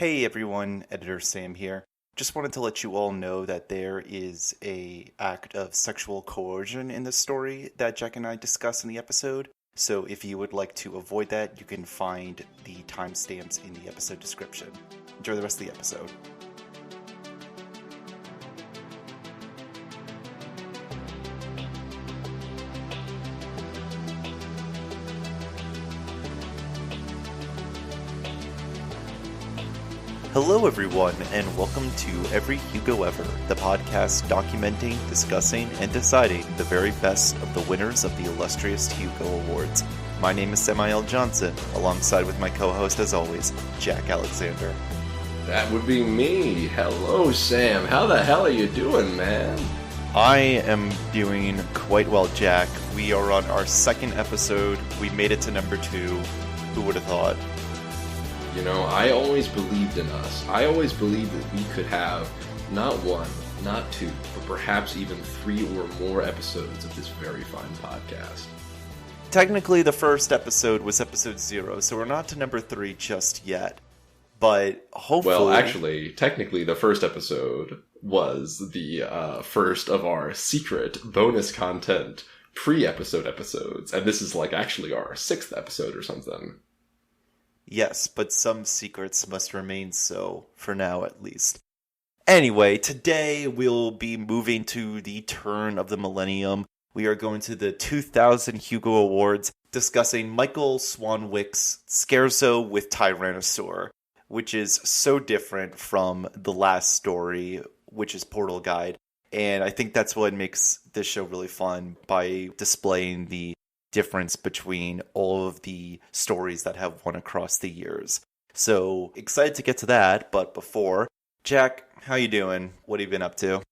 Hey everyone, Editor Sam here. Just wanted to let you all know that there is a act of sexual coercion in the story that Jack and I discuss in the episode. So if you would like to avoid that, you can find the timestamps in the episode description. Enjoy the rest of the episode. Hello everyone, and welcome to Every Hugo Ever, the podcast documenting, discussing, and deciding the very best of the winners of the illustrious Hugo Awards. My name is Rian Johnson, alongside with my co-host as always, Jack Alexander. That would be me. Hello, Sam. How the hell are you doing, man? I am doing quite well, Jack. We are on our second episode. We made it to number 2. Who would have thought? You know, I always believed in us. I always believed that we could have not one, not two, but perhaps even 3 or more episodes of this very fine podcast. Technically, the first episode was episode 0, so we're not to number 3 just yet. But hopefully... Well, actually, technically, the first episode was the first of our secret bonus content pre-episode episodes. And this is like actually our 6th episode or something. Yes, but some secrets must remain so, for now at least. Anyway, today we'll be moving to the turn of the millennium. We are going to the 2000 Hugo Awards, discussing Michael Swanwick's Scherzo with Tyrannosaur, which is so different from the last story, which is Portal Guide. And I think that's what makes this show really fun, by displaying the difference between all of the stories that have won across the years. So excited to get to that, but before, Jack, how you doing? What have you been up to?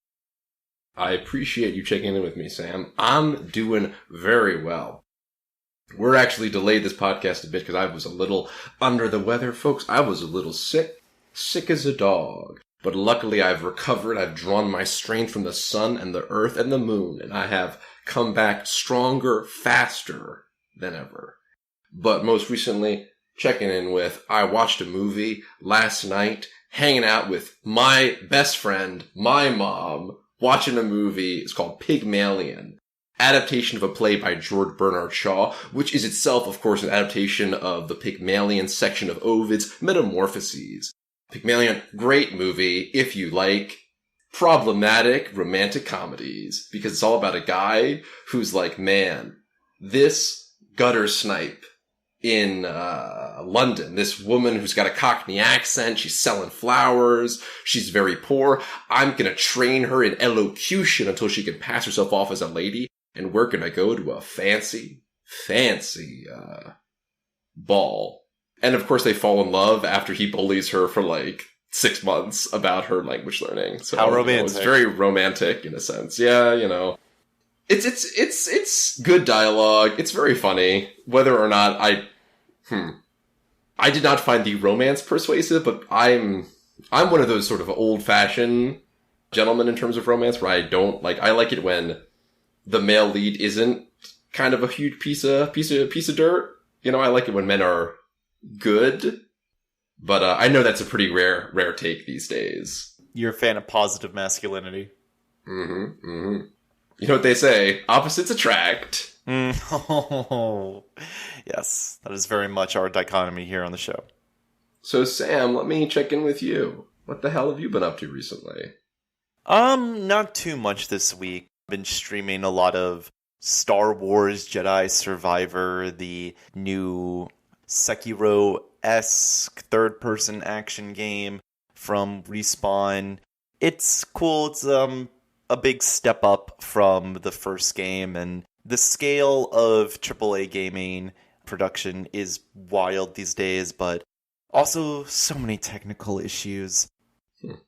I appreciate you checking in with me, Sam. I'm doing very well. We're actually delayed this podcast a bit because I was a little under the weather, folks. I was a little sick as a dog. But luckily I've recovered. I've drawn my strength from the sun and the earth and the moon, and I have come back stronger, faster than ever. But most recently, checking in with, I watched a movie last night, hanging out with my best friend, my mom, watching a movie. It's called Pygmalion, adaptation of a play by George Bernard Shaw, which is itself, of course, an adaptation of the Pygmalion section of Ovid's Metamorphoses. Pygmalion, great movie if you like problematic romantic comedies, because it's all about a guy who's like, man, this gutter snipe in London, this woman who's got a Cockney accent, she's selling flowers, she's very poor, I'm gonna train her in elocution until she can pass herself off as a lady, and we're gonna go to a fancy ball. And of course they fall in love after he bullies her for like 6 months about her language learning. So how romantic. It's very romantic in a sense. Yeah, you know. It's good dialogue. It's very funny. Whether or not I did not find the romance persuasive, but I'm one of those sort of old-fashioned gentlemen in terms of romance where I like it when the male lead isn't kind of a huge piece of dirt. You know, I like it when men are good. But I know that's a pretty rare take these days. You're a fan of positive masculinity. You know what they say, opposites attract. Oh, yes, that is very much our dichotomy here on the show. So Sam, let me check in with you. What the hell have you been up to recently? Not too much this week. I've been streaming a lot of Star Wars Jedi Survivor, the new Sekiro-esque third-person action game from Respawn. It's cool. It's a big step up from the first game, and the scale of AAA gaming production is wild these days, but also so many technical issues.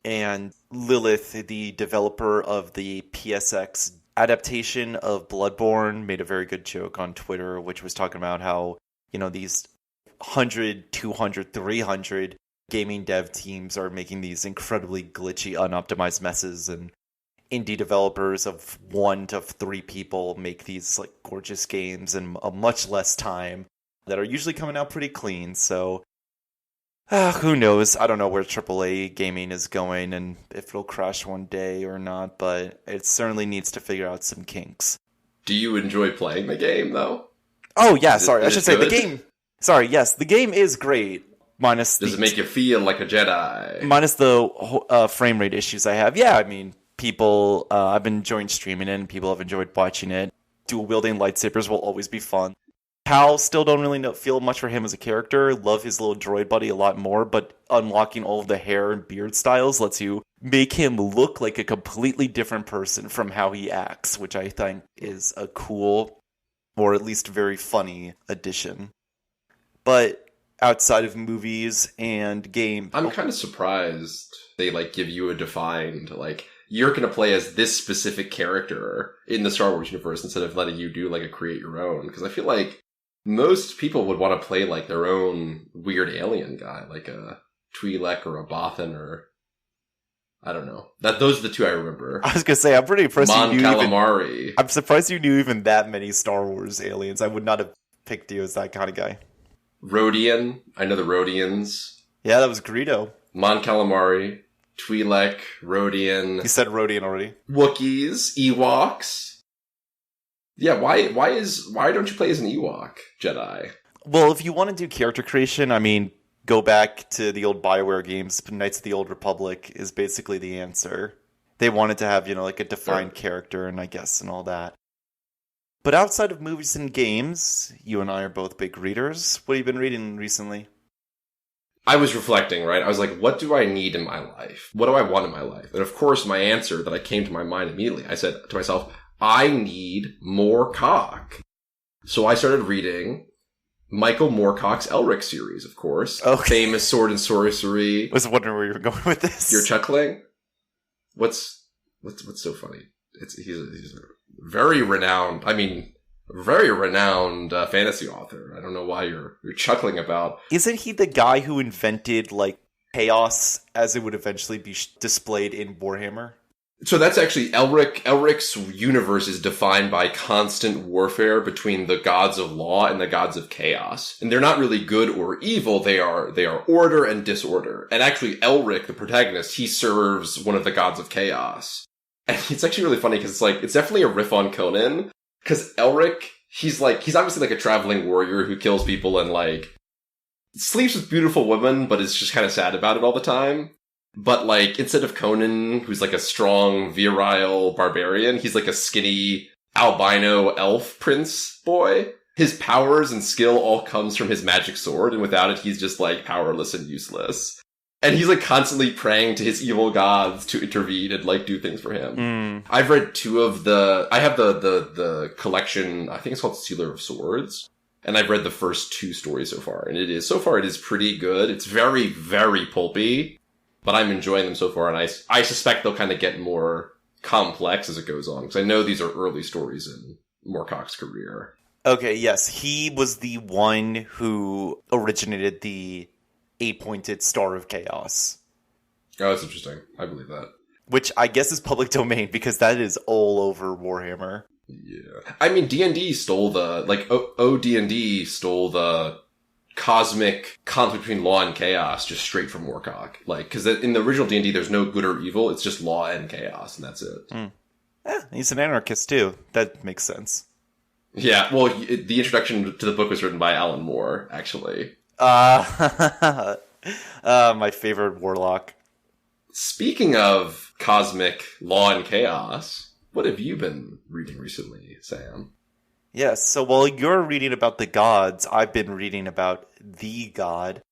And Lilith, the developer of the PSX adaptation of Bloodborne, made a very good joke on Twitter, which was talking about how, you know, these 100, 200, 300 gaming dev teams are making these incredibly glitchy, unoptimized messes, and indie developers of 1 to 3 people make these like gorgeous games in a much less time that are usually coming out pretty clean. So Who knows? I don't know where AAA gaming is going and if it'll crash one day or not, but it certainly needs to figure out some kinks. Do you enjoy playing the game, though? Oh, yeah, sorry. I should say good? the game... Sorry, yes, the game is great. Minus Does it make you feel like a Jedi? Minus the frame rate issues I have. Yeah, I mean, people... I've been enjoying streaming it, and people have enjoyed watching it. Dual-wielding lightsabers will always be fun. Cal, still don't really feel much for him as a character. Love his little droid buddy a lot more, but unlocking all of the hair and beard styles lets you make him look like a completely different person from how he acts, which I think is a cool, or at least very funny addition. But outside of movies and game... I'm kind of surprised they, give you a defined, you're going to play as this specific character in the Star Wars universe instead of letting you do, a create your own. Because I feel like most people would want to play, their own weird alien guy, like a Twi'lek or a Bothan or... I don't know. Those are the two I remember. I was going to say, I'm pretty impressed Mon Calamari. I'm surprised you knew even that many Star Wars aliens. I would not have picked you as that kind of guy. Rodian. I know the Rodians. Yeah, that was Greedo. Mon Calamari. Twi'lek. Rodian. You said Rodian already. Wookiees. Ewoks. Yeah, why don't you play as an Ewok Jedi? Well, if you want to do character creation, I mean, go back to the old BioWare games. Knights of the Old Republic is basically the answer. They wanted to have, a defined character and all that. But outside of movies and games, you and I are both big readers. What have you been reading recently? I was reflecting, right? I was like, what do I need in my life? What do I want in my life? And of course, my answer that I came to my mind immediately, I said to myself, I need more cock. So I started reading Michael Moorcock's Elric series, of course. Okay. Famous sword and sorcery. I was wondering where you were going with this. You're chuckling? What's so funny? He's a very renowned fantasy author. I don't know why you're chuckling about. Isn't he the guy who invented chaos as it would eventually be displayed in Warhammer? So that's actually Elric's universe is defined by constant warfare between the gods of law and the gods of chaos. And they're not really good or evil, they are order and disorder. And actually Elric, the protagonist, he serves one of the gods of chaos. And it's actually really funny because it's definitely a riff on Conan. Because Elric, he's obviously a traveling warrior who kills people and sleeps with beautiful women, but is just kind of sad about it all the time. But instead of Conan, who's a strong, virile barbarian, he's a skinny, albino elf prince boy. His powers and skill all comes from his magic sword, and without it, he's just powerless and useless. And he's constantly praying to his evil gods to intervene and do things for him. I've read I have the collection, I think it's called Sealer of Swords. And I've read the first 2 stories so far. And it is pretty good. It's very, very pulpy. But I'm enjoying them so far, and I suspect they'll kind of get more complex as it goes on, because I know these are early stories in Moorcock's career. Okay, yes, he was the one who originated the 8-pointed Star of Chaos. Oh, that's interesting. I believe that. Which I guess is public domain, because that is all over Warhammer. Yeah. I mean, D&D stole OD&D stole the cosmic conflict between law and chaos just straight from Moorcock. Because in the original D&D, there's no good or evil. It's just law and chaos, and that's it. He's an anarchist, too. That makes sense. Yeah, well, the introduction to the book was written by Alan Moore, actually. My favorite warlock. Speaking of cosmic law and chaos, what have you been reading recently, Sam? Yes, so while you're reading about the gods, I've been reading about the god.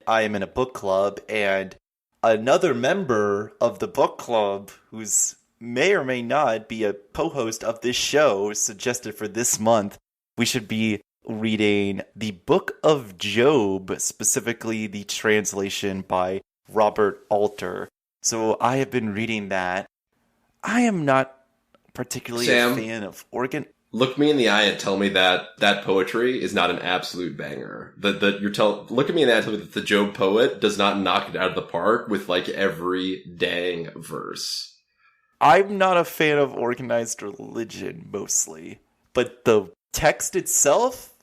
I am in a book club, and another member of the book club, who's may or may not be a co-host of this show, suggested for this month, we should be reading the Book of Job, specifically the translation by Robert Alter. So I have been reading that. I am not particularly a fan of organ... Look me in the eye and tell me that poetry is not an absolute banger. Look at me in the eye and tell me that the Job poet does not knock it out of the park with every dang verse. I'm not a fan of organized religion, mostly. But the text itself,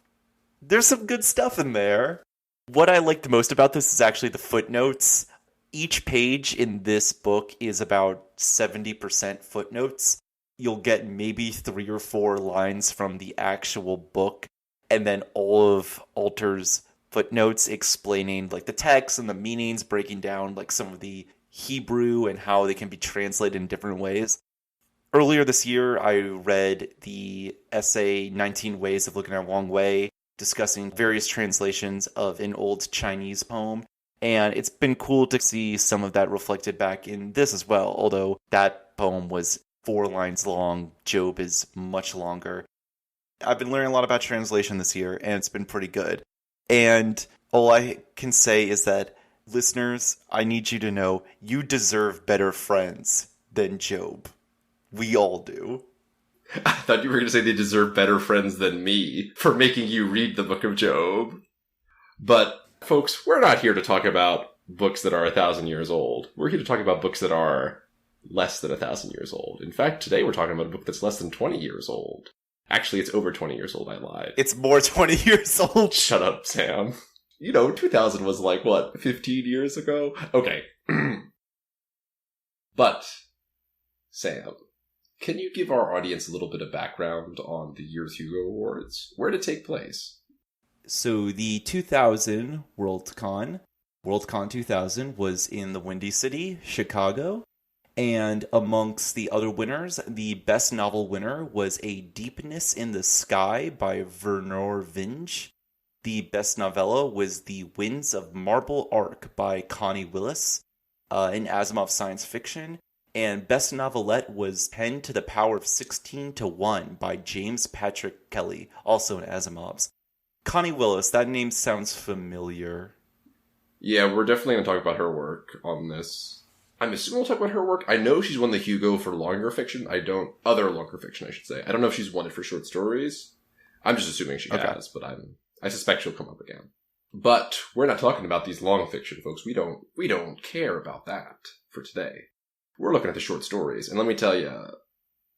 there's some good stuff in there. What I liked most about this is actually the footnotes. Each page in this book is about 70% footnotes. You'll get maybe 3 or 4 lines from the actual book, and then all of Alter's footnotes explaining like the text and the meanings, breaking down like some of the Hebrew and how they can be translated in different ways. Earlier this year, I read the essay 19 Ways of Looking at Wrong Way, discussing various translations of an old Chinese poem. And it's been cool to see some of that reflected back in this as well, although that poem was 4 lines long. Job is much longer. I've been learning a lot about translation this year, and it's been pretty good. And all I can say is that, listeners, I need you to know you deserve better friends than Job. We all do. I thought you were going to say they deserve better friends than me for making you read the Book of Job. But, folks, we're not here to talk about books that are 1,000 years old. We're here to talk about books that are less than 1,000 years old. In fact, today we're talking about a book that's less than 20 years old. Actually, it's over 20 years old, I lied. It's more 20 years old. Shut up, Sam. 2000 was like, what, 15 years ago? Okay. But, Sam, can you give our audience a little bit of background on the year's Hugo Awards? Where did it take place? So the 2000 Worldcon 2000, was in the Windy City, Chicago. And amongst the other winners, the best novel winner was A Deepness in the Sky by Vernor Vinge. The best novella was The Winds of Marble Ark by Connie Willis, in Asimov science fiction. And best novelette was 10 to the Power of 16 to 1 by James Patrick Kelly, also in Asimov's. Connie Willis, that name sounds familiar. Yeah, we're definitely going to talk about her work on this. I'm assuming we'll talk about her work. I know she's won the Hugo for longer fiction. Other longer fiction, I should say. I don't know if she's won it for short stories. I'm just assuming she has, but I suspect she'll come up again. But we're not talking about these long fiction, folks. We don't care about that for today. We're looking at the short stories. And let me tell you,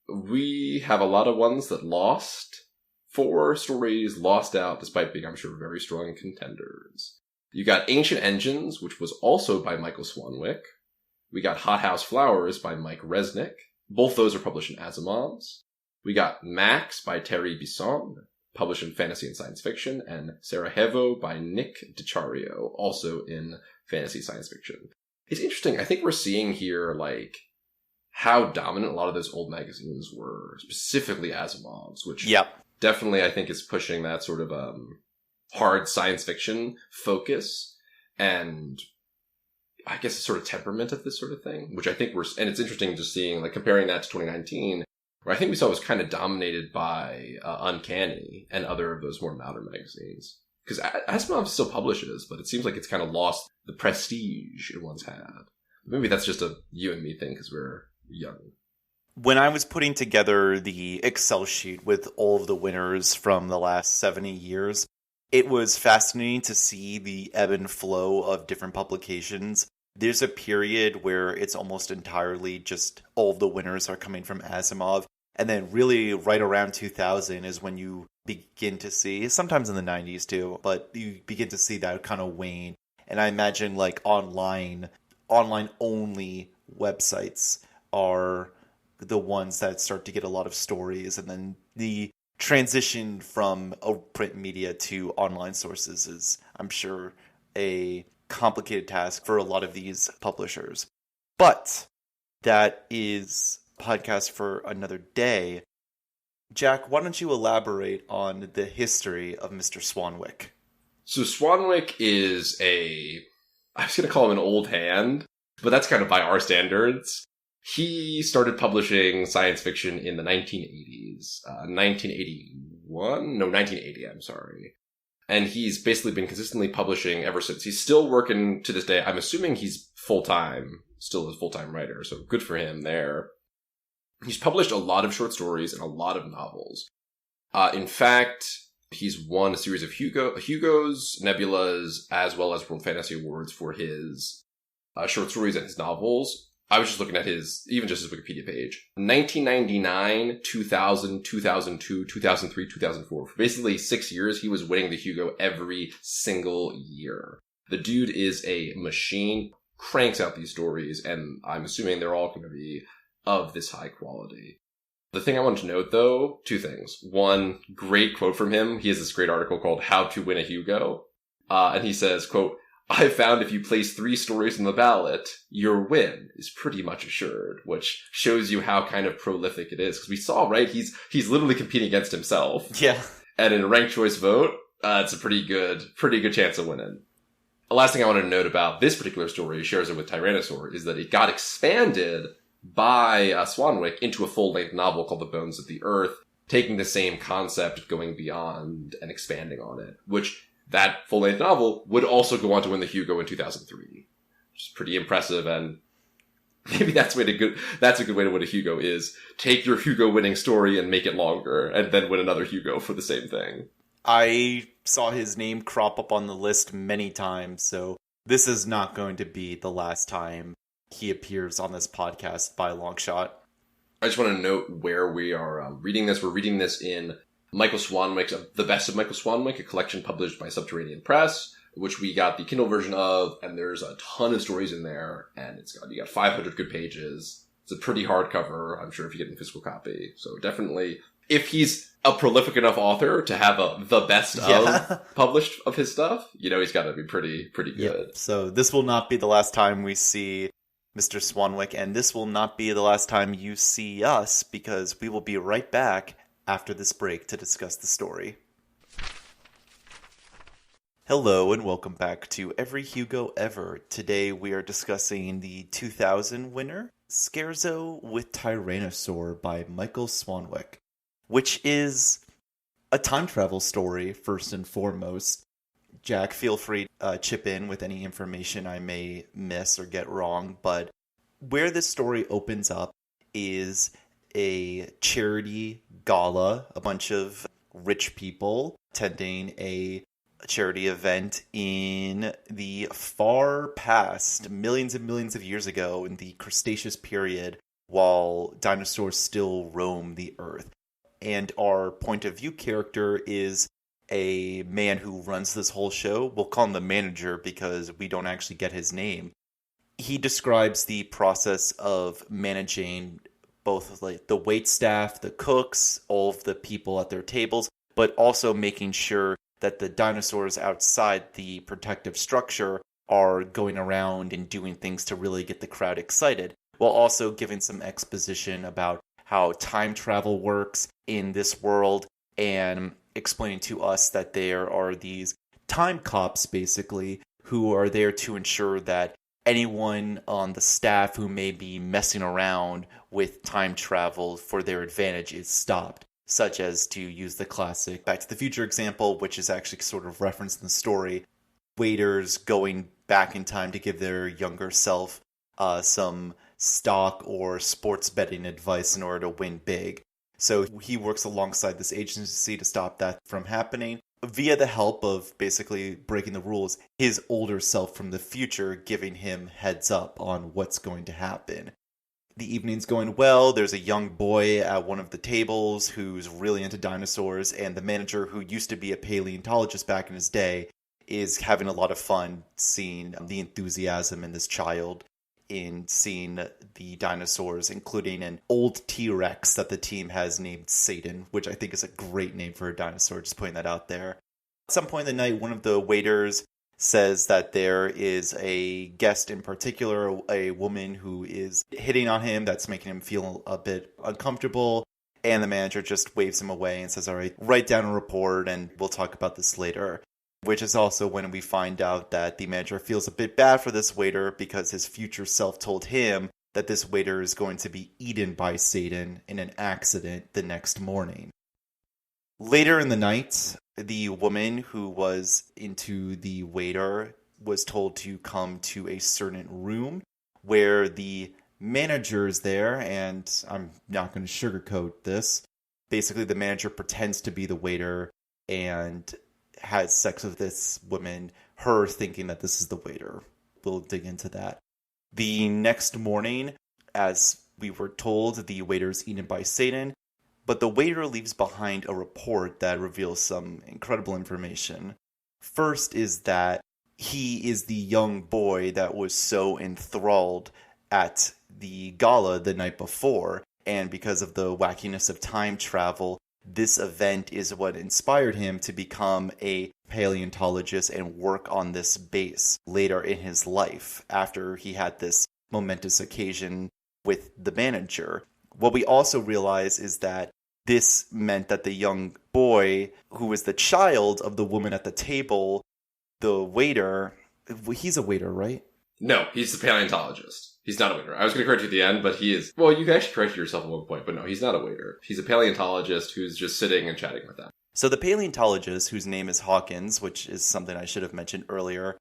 we have a lot of ones that lost. 4 stories lost out, despite being, I'm sure, very strong contenders. You got Ancient Engines, which was also by Michael Swanwick. We got Hothouse Flowers by Mike Resnick. Both those are published in Asimov's. We got Max by Terry Bisson, published in Fantasy and Science Fiction, and Sarajevo by Nick DiCario, also in Fantasy Science Fiction. It's interesting. I think we're seeing here, like, how dominant a lot of those old magazines were, specifically Asimov's, which definitely I think is pushing that sort of hard science fiction focus and I guess a sort of temperament of this sort of thing, which I think and it's interesting just seeing, like, comparing that to 2019, where I think we saw was kind of dominated by Uncanny and other of those more modern magazines. Because Asimov still publishes, but it seems like it's kind of lost the prestige it once had. Maybe that's just a you and me thing because we're young. When I was putting together the Excel sheet with all of the winners from the last 70 years, it was fascinating to see the ebb and flow of different publications. There's a period where it's almost entirely just all of the winners are coming from Asimov. And then really right around 2000 is when you begin to see, sometimes in the 90s too, but you begin to see that kind of wane. And I imagine like online only websites are the ones that start to get a lot of stories. And then the transition from a print media to online sources is, I'm sure, a complicated task for a lot of these publishers. But that is a podcast for another day. Jack, why don't you elaborate on the history of Mr. Swanwick? So Swanwick is I was going to call him an old hand, but that's kind of by our standards. He started publishing science fiction in the 1980s. 1980, I'm sorry. And he's basically been consistently publishing ever since. He's still working to this day. I'm assuming he's full-time, still a full-time writer, so good for him there. He's published a lot of short stories and a lot of novels. In fact, he's won a series of Hugos, Nebulas, as well as World Fantasy Awards for his short stories and his novels. I was just looking at even just his Wikipedia page. 1999, 2000, 2002, 2003, 2004. For basically 6 years, he was winning the Hugo every single year. The dude is a machine, cranks out these stories, and I'm assuming they're all going to be of this high quality. The thing I wanted to note, though, 2 things. One, great quote from him. He has this great article called How to Win a Hugo. And he says, quote, "I found if you place 3 stories on the ballot, your win is pretty much assured," which shows you how kind of prolific it is. Because we saw, right, he's literally competing against himself. Yeah. And in a ranked choice vote, it's a pretty good chance of winning. The last thing I want to note about this particular story, Scherzo with Tyrannosaur, is that it got expanded by Swanwick into a full-length novel called The Bones of the Earth, taking the same concept, going beyond and expanding on it, which that full-length novel would also go on to win the Hugo in 2003. Which is pretty impressive, and maybe that's a good way to win a Hugo, is take your Hugo-winning story and make it longer, and then win another Hugo for the same thing. I saw his name crop up on the list many times, so this is not going to be the last time he appears on this podcast by a long shot. I just want to note where we are reading this. We're reading this in Michael Swanwick's The Best of Michael Swanwick, a collection published by Subterranean Press, which we got the Kindle version of, and there's a ton of stories in there, and you got 500 good pages. It's a pretty hardcover, I'm sure, if you get a physical copy. So definitely, if he's a prolific enough author to have the best of published of his stuff, he's got to be pretty good. Yep. So this will not be the last time we see Mr. Swanwick, and this will not be the last time you see us, because we will be right back after this break to discuss the story. Hello and welcome back to Every Hugo Ever. Today we are discussing the 2000 winner, Scherzo with Tyrannosaur by Michael Swanwick, which is a time travel story first and foremost. Jack, feel free to chip in with any information I may miss or get wrong, but where this story opens up is a charity gala, a bunch of rich people attending a charity event in the far past, millions and millions of years ago, in the Cretaceous period, while dinosaurs still roam the earth. And our point of view character is a man who runs this whole show. We'll call him the manager because we don't actually get his name. He describes the process of managing both like the waitstaff, the cooks, all of the people at their tables, but also making sure that the dinosaurs outside the protective structure are going around and doing things to really get the crowd excited, while also giving some exposition about how time travel works in this world and explaining to us that there are these time cops, basically, who are there to ensure that anyone on the staff who may be messing around with time travel for their advantage is stopped, such as, to use the classic Back to the Future example, which is actually sort of referenced in the story, waiters going back in time to give their younger self some stock or sports betting advice in order to win big. So he works alongside this agency to stop that from happening via the help of basically breaking the rules, his older self from the future giving him heads up on what's going to happen. The evening's going well. There's a young boy at one of the tables who's really into dinosaurs, and the manager, who used to be a paleontologist back in his day, is having a lot of fun seeing the enthusiasm in this child in seeing the dinosaurs, including an old T-Rex that the team has named Satan, which I think is a great name for a dinosaur, just putting that out there. At some point in the night, one of the waiters says that there is a guest in particular, a woman who is hitting on him that's making him feel a bit uncomfortable, and the manager just waves him away and says, all right, write down a report and we'll talk about this later. Which is also when we find out that the manager feels a bit bad for this waiter because his future self told him that this waiter is going to be eaten by Satan in an accident the next morning. Later in the night, the woman who was into the waiter was told to come to a certain room where the manager is there, and I'm not going to sugarcoat this. Basically, the manager pretends to be the waiter and has sex with this woman, her thinking that this is the waiter. We'll dig into that. The next morning, As we were told, the waiter is eaten by Satan, but the waiter leaves behind a report that reveals some incredible information. First is that he is the young boy that was so enthralled at the gala the night before, and because of the wackiness of time travel, this event is what inspired him to become a paleontologist and work on this base later in his life after he had this momentous occasion with the manager. What we also realize is that this meant that the young boy, who was the child of the woman at the table, the waiter, he's a waiter, right? No, he's the paleontologist. He's not a waiter. I was going to correct you at the end, but he is. Well, you can actually correct yourself at one point, but no, he's not a waiter. He's a paleontologist who's just sitting and chatting with them. So the paleontologist, whose name is Hawkins, which is something I should have mentioned earlier,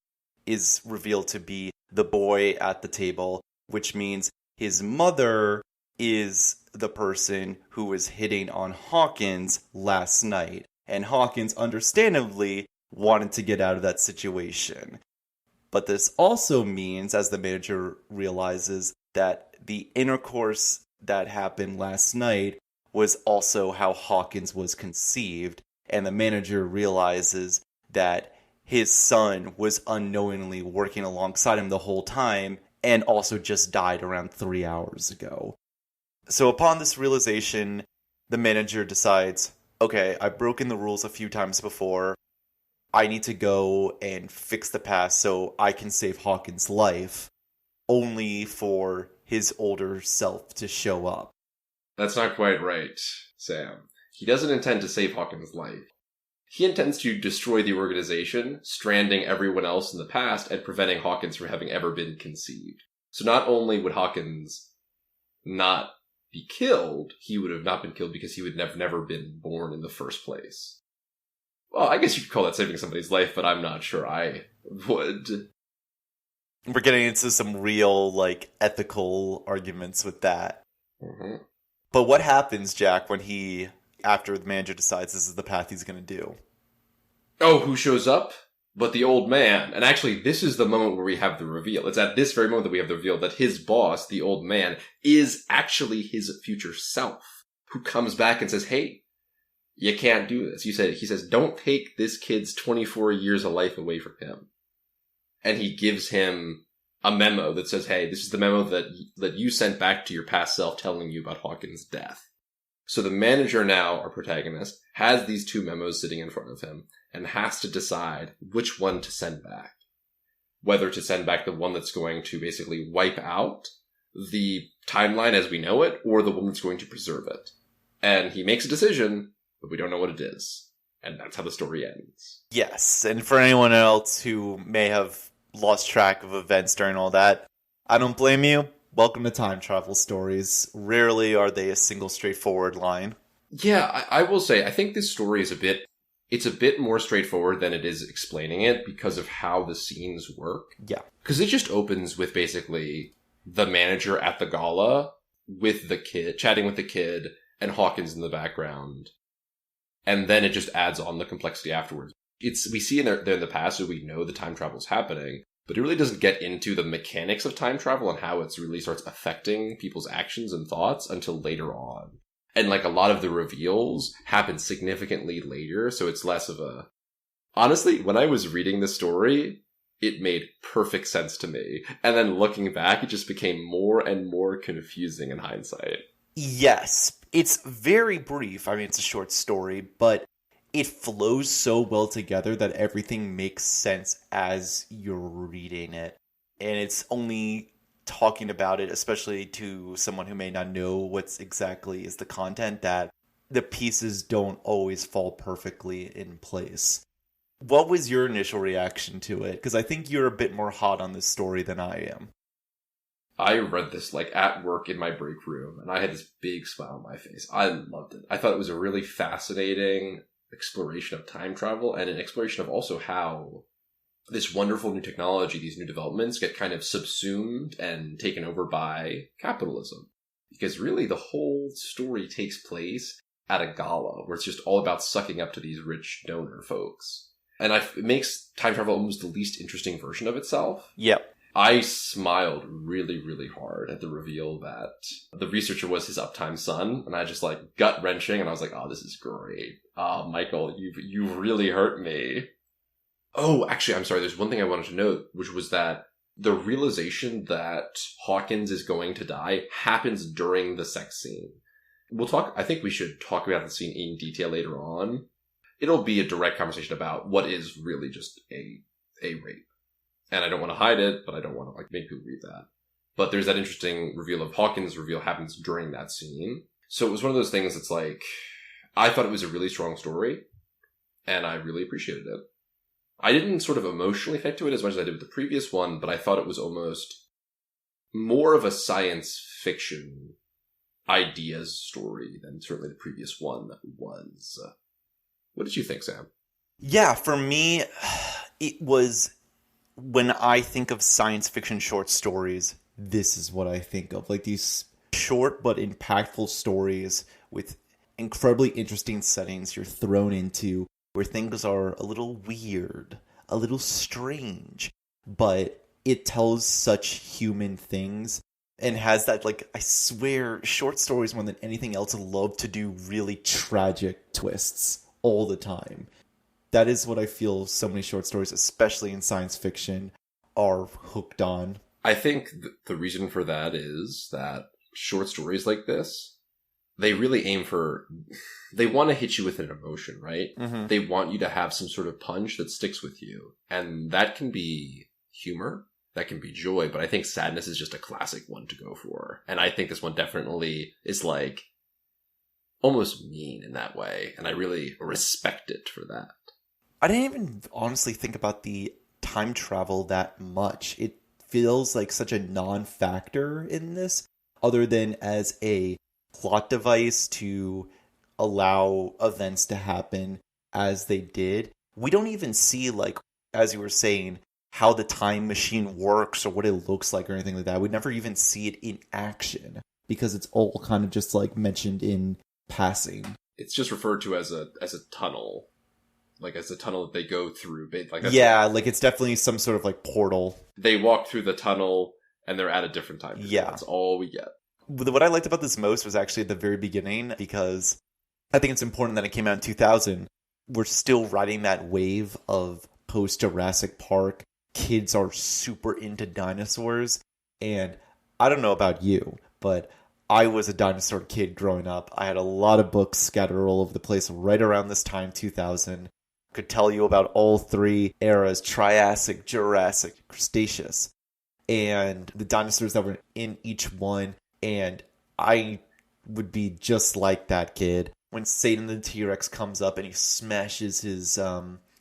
is revealed to be the boy at the table, which means his mother is the person who was hitting on Hawkins last night. And Hawkins, understandably, wanted to get out of that situation. But this also means, as the manager realizes, that the intercourse that happened last night was also how Hawkins was conceived. And the manager realizes that his son was unknowingly working alongside him the whole time and also just died around 3 hours ago. So upon this realization, the manager decides, okay, I've broken the rules a few times before. I need to go and fix the past so I can save Hawkins' life, only for his older self to show up. That's not quite right, Sam. He doesn't intend to save Hawkins' life. He intends to destroy the organization, stranding everyone else in the past and preventing Hawkins from having ever been conceived. So not only would Hawkins not be killed, he would have not been killed because he would have never been born in the first place. Well, I guess you could call that saving somebody's life, but I'm not sure I would. We're getting into some real, ethical arguments with that. Mm-hmm. But what happens, Jack, when after the manager decides this is the path he's going to do? Oh, who shows up? But the old man. And actually, this is the moment where we have the reveal. It's at this very moment that we have the reveal that his boss, the old man, is actually his future self, who comes back and says, hey, you can't do this. He says, don't take this kid's 24 years of life away from him. And he gives him a memo that says, hey, this is the memo that you sent back to your past self telling you about Hawkins' death. So the manager now, our protagonist, has these two memos sitting in front of him and has to decide which one to send back. Whether to send back the one that's going to basically wipe out the timeline as we know it, or the one that's going to preserve it. And he makes a decision, but we don't know what it is. And that's how the story ends. Yes, and for anyone else who may have lost track of events during all that, I don't blame you. Welcome to time travel stories. Rarely are they a single straightforward line. Yeah, I will say, I think this story is it's a bit more straightforward than it is explaining it because of how the scenes work. Yeah. Because it just opens with basically the manager at the gala with the kid, chatting with the kid, and Hawkins in the background. And then it just adds on the complexity afterwards. We see there in the past, so we know the time travel is happening, but it really doesn't get into the mechanics of time travel and how it really starts affecting people's actions and thoughts until later on. And a lot of the reveals happen significantly later, so it's less of a... Honestly, when I was reading the story, it made perfect sense to me. And then looking back, it just became more and more confusing in hindsight. Yes, it's very brief. I mean, it's a short story, but it flows so well together that everything makes sense as you're reading it. And it's only talking about it, especially to someone who may not know what's exactly is the content, that the pieces don't always fall perfectly in place. What was your initial reaction to it? Because I think you're a bit more hot on this story than I am. I read this at work in my break room, and I had this big smile on my face. I loved it. I thought it was a really fascinating exploration of time travel and an exploration of also how this wonderful new technology, these new developments get kind of subsumed and taken over by capitalism. Because really the whole story takes place at a gala where it's just all about sucking up to these rich donor folks. And it makes time travel almost the least interesting version of itself. Yep. I smiled really, really hard at the reveal that the researcher was his uptime son, and I just like gut wrenching, and I was like, "Oh, this is great! Michael, you've really hurt me." Oh, actually, I'm sorry. There's one thing I wanted to note, which was that the realization that Hawkins is going to die happens during the sex scene. I think we should talk about the scene in detail later on. It'll be a direct conversation about what is really just a rape. And I don't want to hide it, but I don't want to like make people read that. But there's that interesting reveal of Hawkins' reveal happens during that scene. So it was one of those things that's like, I thought it was a really strong story, and I really appreciated it. I didn't sort of emotionally connect to it as much as I did with the previous one, but I thought it was almost more of a science fiction ideas story than certainly the previous one was. What did you think, Sam? Yeah, for me, it was... When I think of science fiction short stories, this is what I think of. Like these short but impactful stories with incredibly interesting settings you're thrown into where things are a little weird, a little strange, but it tells such human things and has that, like, I swear, short stories more than anything else love to do really tragic twists all the time. That is what I feel so many short stories, especially in science fiction, are hooked on. I think the reason for that is that short stories like this, they really aim for... They want to hit you with an emotion, right? Mm-hmm. They want you to have some sort of punch that sticks with you. And that can be humor, that can be joy, but I think sadness is just a classic one to go for. And I think this one definitely is like almost mean in that way. And I really respect it for that. I didn't even honestly think about the time travel that much. It feels like such a non-factor in this, other than as a plot device to allow events to happen as they did. We don't even see, like, as you were saying, how the time machine works or what it looks like or anything like that. We never even see it in action because it's all kind of just like mentioned in passing. It's just referred to as a tunnel. Like, as a tunnel that they go through. Like it's definitely some sort of, like, portal. They walk through the tunnel, and they're at a different time. Yeah. That's all we get. What I liked about this most was actually at the very beginning, because I think it's important that it came out in 2000. We're still riding that wave of post-Jurassic Park. Kids are super into dinosaurs, and I don't know about you, but I was a dinosaur kid growing up. I had a lot of books scattered all over the place right around this time, 2000. Could tell you about all three eras: Triassic, Jurassic, Cretaceous, and the dinosaurs that were in each one. And I would be just like that kid when Satan the T-Rex comes up and he smashes his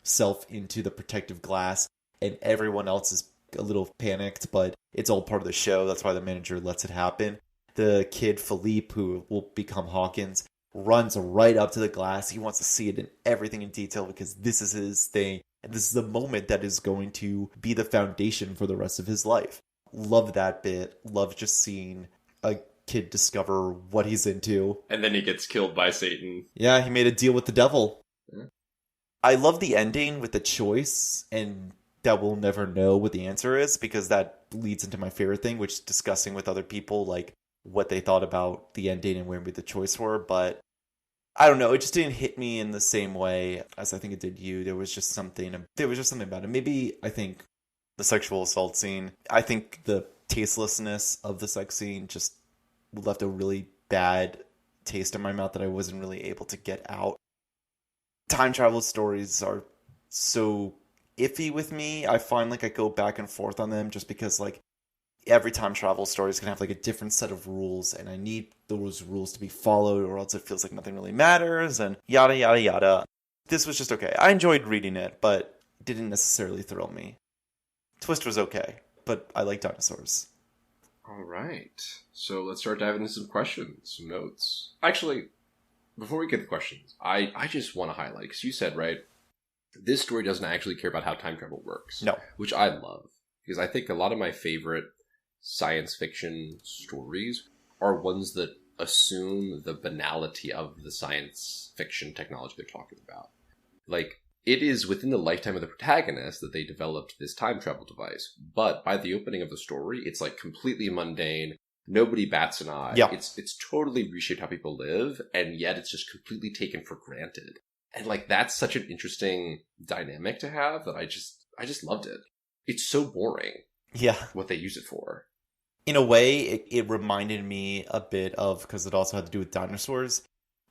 self into the protective glass, and everyone else is a little panicked, but it's all part of the show. That's why the manager lets it happen. The kid Philippe, who will become Hawkins, runs right up to the glass. He wants to see it in everything in detail because this is his thing. And this is the moment that is going to be the foundation for the rest of his life. Love that bit. Love just seeing a kid discover what he's into. And then he gets killed by Satan. Yeah, he made a deal with the devil. Yeah. I love the ending with the choice, and that we'll never know what the answer is, because that leads into my favorite thing, which is discussing with other people, like, what they thought about the ending and where the choice were. But I don't know, it just didn't hit me in the same way as I think it did you. There was just something about it. Maybe, I think, the sexual assault scene, I think the tastelessness of the sex scene just left a really bad taste in my mouth that I wasn't really able to get out. Time travel stories are so iffy with me. I find like I go back and forth on them just because, like, every time travel story is going to have like a different set of rules, and I need those rules to be followed or else it feels like nothing really matters, and yada yada yada. This was just okay. I enjoyed reading it, but it didn't necessarily thrill me. Twist was okay, but I like dinosaurs. All right. So let's start diving into some questions, some notes. Actually, before we get the questions, I just want to highlight, because you said, right, this story doesn't actually care about how time travel works. No. Which I love, because I think a lot of my favorite science fiction stories are ones that assume the banality of the science fiction technology they're talking about. Like, it is within the lifetime of the protagonist that they developed this time travel device. But by the opening of the story, it's like completely mundane. Nobody bats an eye. Yeah. It's totally reshaped how people live, and yet it's just completely taken for granted. And like that's such an interesting dynamic to have that I just loved it. It's so boring. Yeah. What they use it for. In a way, it reminded me a bit of, because it also had to do with dinosaurs.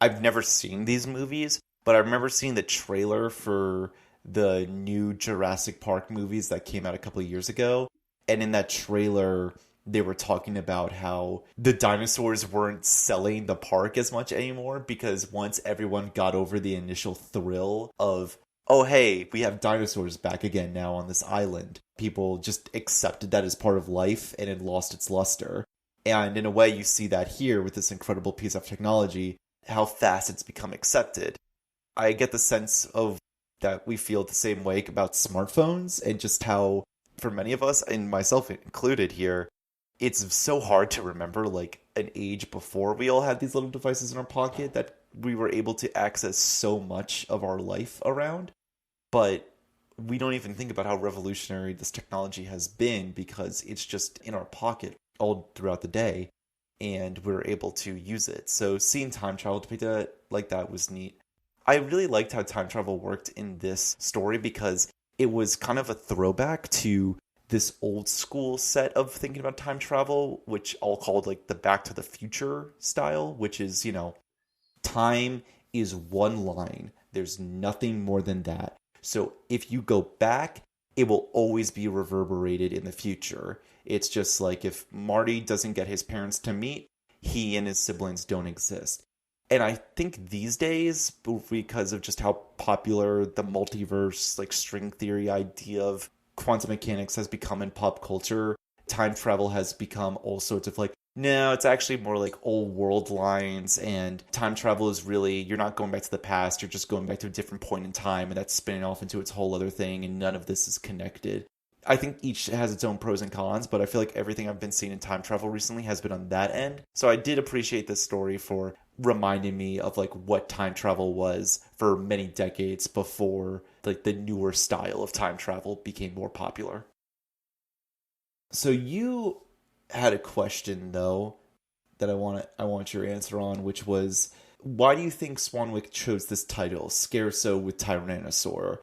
I've never seen these movies, but I remember seeing the trailer for the new Jurassic Park movies that came out a couple of years ago. And in that trailer, they were talking about how the dinosaurs weren't selling the park as much anymore because once everyone got over the initial thrill of, oh, hey, we have dinosaurs back again now on this island, people just accepted that as part of life and it lost its luster. And in a way, you see that here with this incredible piece of technology, how fast it's become accepted. I get the sense of that we feel the same way about smartphones and just how, for many of us, and myself included here, it's so hard to remember like an age before we all had these little devices in our pocket that we were able to access so much of our life around. But we don't even think about how revolutionary this technology has been because it's just in our pocket all throughout the day and we're able to use it. So seeing time travel depicted like that was neat. I really liked how time travel worked in this story because it was kind of a throwback to this old school set of thinking about time travel, which I'll call like the Back to the Future style, which is, time is one line. There's nothing more than that. So if you go back, it will always be reverberated in the future. It's just like if Marty doesn't get his parents to meet, he and his siblings don't exist. And I think these days, because of just how popular the multiverse, like string theory idea of quantum mechanics has become in pop culture, time travel has become all sorts of like, no, it's actually more like old world lines, and time travel is really, you're not going back to the past, you're just going back to a different point in time, and that's spinning off into its whole other thing, and none of this is connected. I think each has its own pros and cons, but I feel like everything I've been seeing in time travel recently has been on that end. So I did appreciate this story for reminding me of like what time travel was for many decades before like the newer style of time travel became more popular. So you had a question though that I want your answer on, which was, why do you think Swanwick chose this title, Scherzo with Tyrannosaur?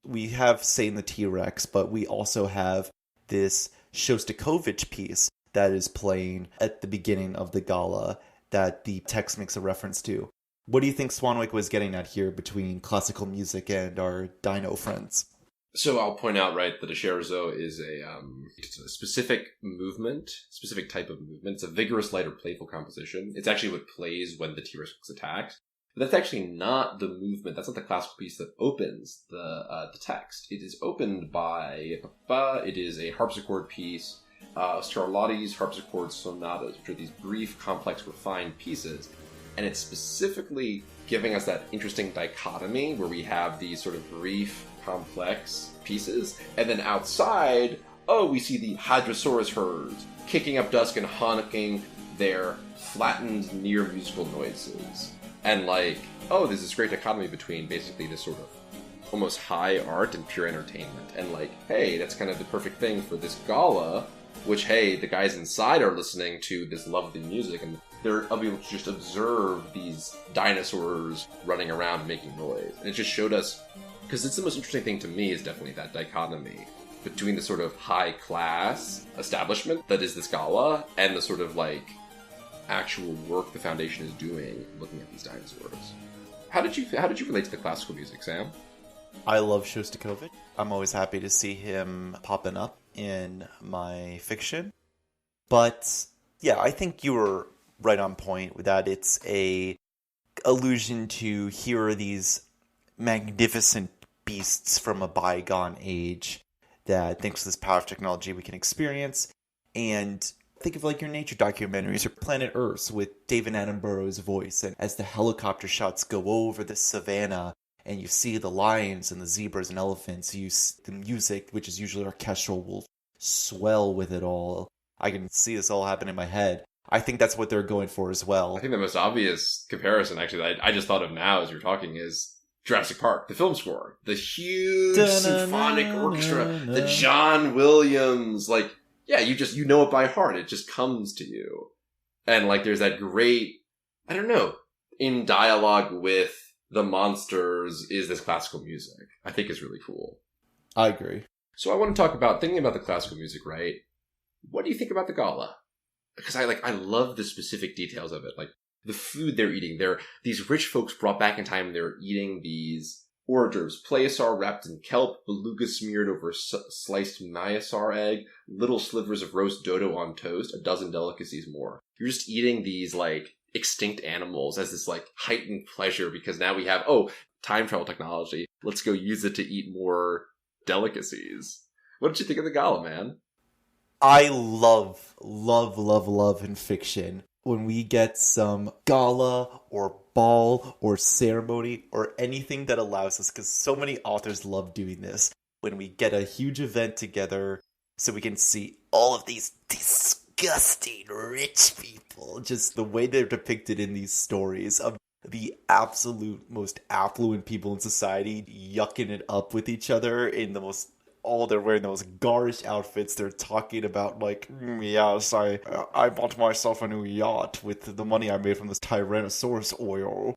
We have Satan the T-Rex, but we also have this Shostakovitch piece that is playing at the beginning of the gala that the text makes a reference to. What do you think Swanwick was getting at here between classical music and our dino friends? So I'll point out, right, that a scherzo is it's a specific movement, specific type of movement. It's a vigorous, light, or playful composition. It's actually what plays when the T-Rex is attacked. But that's actually not the movement. That's not the classical piece that opens the text. It is opened by, it is a harpsichord piece, Scarlatti's harpsichord sonatas, which are these brief, complex, refined pieces. And it's specifically giving us that interesting dichotomy where we have these sort of brief, complex pieces. And then outside, we see the Hadrosaurus herds kicking up dusk and honking their flattened, near musical noises. And there's this great dichotomy between basically this sort of almost high art and pure entertainment. And hey, that's kind of the perfect thing for this gala, which, hey, the guys inside are listening to this lovely music and they're able to just observe these dinosaurs running around making noise. And it just showed us, because it's the most interesting thing to me is definitely that dichotomy between the sort of high class establishment that is this gala and the sort of actual work the Foundation is doing looking at these dinosaurs. How did you relate to the classical music, Sam? I love Shostakovich. I'm always happy to see him popping up in my fiction. But yeah, I think you were right on point with that. It's a allusion to here are these magnificent beasts from a bygone age that thanks to this power of technology we can experience. And think of your nature documentaries or Planet Earth with David Attenborough's voice. And as the helicopter shots go over the savannah and you see the lions and the zebras and elephants, the music, which is usually orchestral, will swell with it all. I can see this all happen in my head. I think that's what they're going for as well. I think the most obvious comparison, actually, that I just thought of now as you're talking is Jurassic Park, the film score, the huge symphonic orchestra, the John Williams, like, yeah, you know it by heart. It just comes to you. And, like, there's that great, I don't know, in dialogue with the monsters is this classical music. I think is really cool. I agree. So I want to talk about, thinking about the classical music, right? What do you think about the gala? Because I love the specific details of it. Like, the food they're eating. These rich folks brought back in time, they're eating these hors d'oeuvres. Plesiosaur wrapped in kelp, beluga smeared over sliced myosaur egg, little slivers of roast dodo on toast, a dozen delicacies more. You're just eating these, like, extinct animals as this, like, heightened pleasure because now we have, time travel technology. Let's go use it to eat more delicacies. What did you think of the gala, man? I love in fiction when we get some gala or ball or ceremony or anything that allows us, because so many authors love doing this, when we get a huge event together so we can see all of these disgusting rich people, just the way they're depicted in these stories of the absolute most affluent people in society yucking it up with each other in the most... they're wearing those garish outfits. They're talking about, like, yes, I bought myself a new yacht with the money I made from this Tyrannosaurus oil.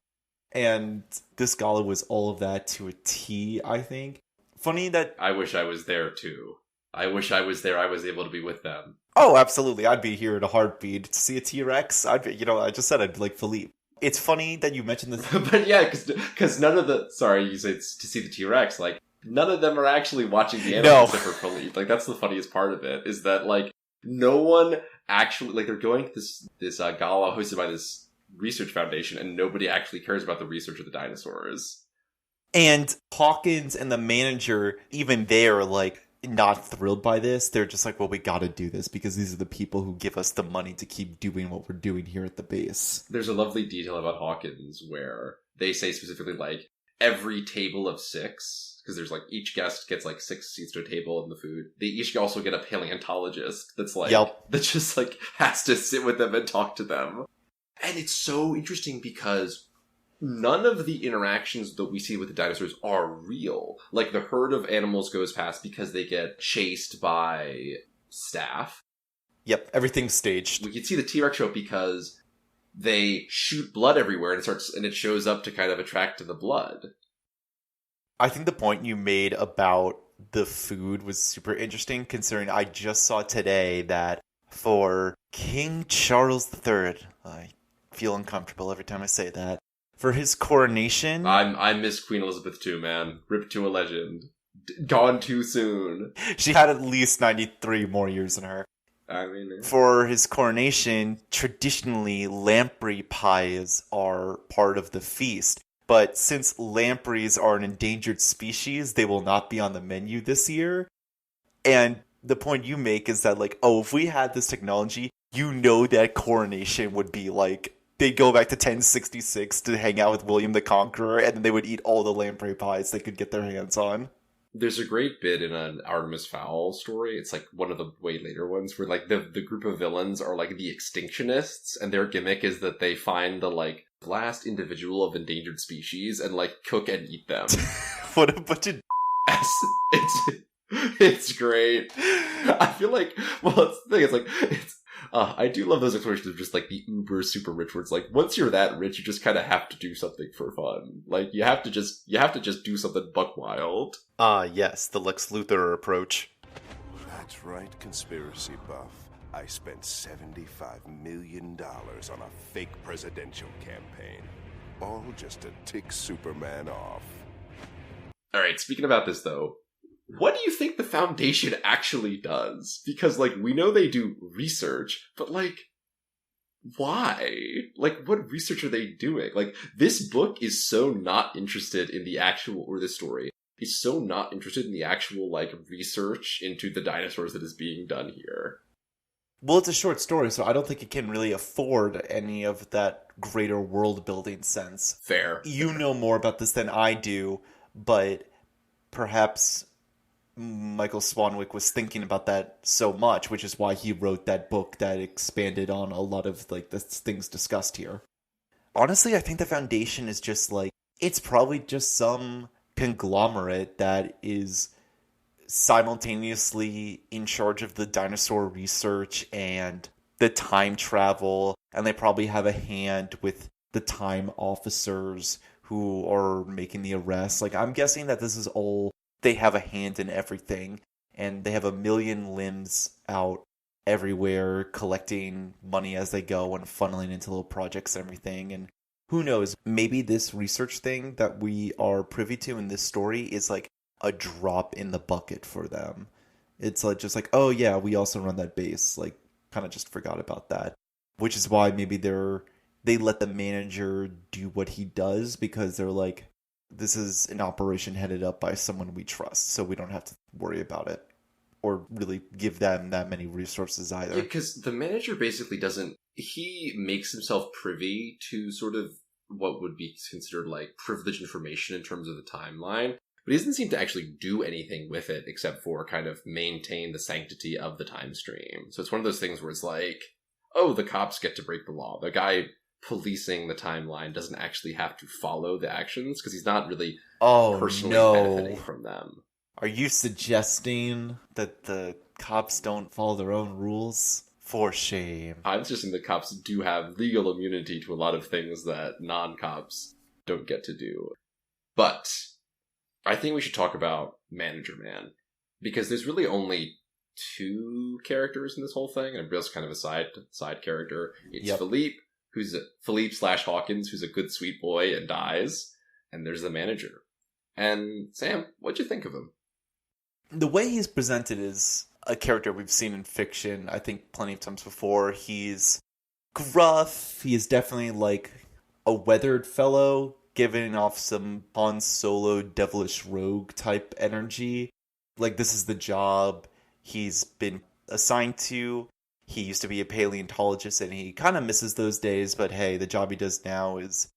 And this gala was all of that to a T, I think. Funny that... I wish I was there, too. I wish I was there. I was able to be with them. Oh, absolutely. I'd be here in a heartbeat. To see a T-Rex, I'd be, I just said I'd be like Philippe. It's funny that you mentioned this. But yeah, because none of the... Sorry, you said to see the T-Rex, like, none of them are actually watching the animals except for Philippe. Like, that's the funniest part of it, is that, like, no one actually... Like, they're going to this gala hosted by this research foundation, and nobody actually cares about the research of the dinosaurs. And Hawkins and the manager, even they're, like, not thrilled by this. They're just like, well, we gotta do this because these are the people who give us the money to keep doing what we're doing here at the base. There's a lovely detail about Hawkins where they say specifically, like, every table of 6... because there's, like, each guest gets, like, 6 seats to a table in the food. They each also get a paleontologist that's, like, that just, like, has to sit with them and talk to them. And it's so interesting because none of the interactions that we see with the dinosaurs are real. Like, the herd of animals goes past because they get chased by staff. Yep, everything's staged. We can see the T-Rex show because they shoot blood everywhere and it shows up to kind of attract to the blood. I think the point you made about the food was super interesting, considering I just saw today that for King Charles III, I feel uncomfortable every time I say that, for his coronation... I miss Queen Elizabeth too, man. Rip to a legend. Gone too soon. She had at least 93 more years in her. I mean... For his coronation, traditionally, lamprey pies are part of the feast. But since lampreys are an endangered species, they will not be on the menu this year. And the point you make is that, like, if we had this technology, that coronation would be, like, they'd go back to 1066 to hang out with William the Conqueror, and then they would eat all the lamprey pies they could get their hands on. There's a great bit in an Artemis Fowl story. It's, like, one of the way later ones where, like, the group of villains are, like, the extinctionists, and their gimmick is that they find the, like, last individual of endangered species and, like, cook and eat them. What a bunch of... It's great. I feel like, well, it's the thing, it's like, I do love those explorations of just, like, the uber super rich, where it's like, once you're that rich, you just kind of have to do something for fun. Like, you have to just do something buck wild. Yes, the Lex Luthor approach. That's right, conspiracy buff. I spent $75 million on a fake presidential campaign. All just to tick Superman off. Alright, speaking about this, though, what do you think the Foundation actually does? Because, like, we know they do research, but, like, why? Like, what research are they doing? Like, this book is so not interested in the actual, or this story, is so not interested in the actual, like, research into the dinosaurs that is being done here. Well, it's a short story, so I don't think it can really afford any of that greater world-building sense. Fair. You know more about this than I do, but perhaps Michael Swanwick was thinking about that so much, which is why he wrote that book that expanded on a lot of, like, the things discussed here. Honestly, I think the Foundation is just, like, it's probably just some conglomerate that is simultaneously in charge of the dinosaur research and the time travel, and they probably have a hand with the time officers who are making the arrests. Like, I'm guessing that this is all, they have a hand in everything, and they have a million limbs out everywhere collecting money as they go and funneling into little projects and everything. And who knows, maybe this research thing that we are privy to in this story is like a drop in the bucket for them. It's like just like, oh yeah, we also run that base. Like, kind of just forgot about that. Which is why maybe they let the manager do what he does, because they're like, this is an operation headed up by someone we trust, so we don't have to worry about it or really give them that many resources either. Because the manager basically doesn't... He makes himself privy to sort of what would be considered like privileged information in terms of the timeline, but he doesn't seem to actually do anything with it except for kind of maintain the sanctity of the time stream. So it's one of those things where it's like, oh, the cops get to break the law. The guy policing the timeline doesn't actually have to follow the actions because he's not really personally benefiting from them. Are you suggesting that the cops don't follow their own rules? For shame. I'm suggesting that cops do have legal immunity to a lot of things that non-cops don't get to do. But I think we should talk about Manager Man, because there's really only two characters in this whole thing, and Bill's kind of a side character. It's Philippe, who's Philippe/Hawkins, who's a good sweet boy and dies, and there's the manager. And Sam, what'd you think of him? The way he's presented is a character we've seen in fiction, I think, plenty of times before. He's gruff. He is definitely like a weathered fellow, giving off some Han Solo devilish rogue type energy. Like, this is the job he's been assigned to. He used to be a paleontologist, and he kind of misses those days, but hey, the job he does now is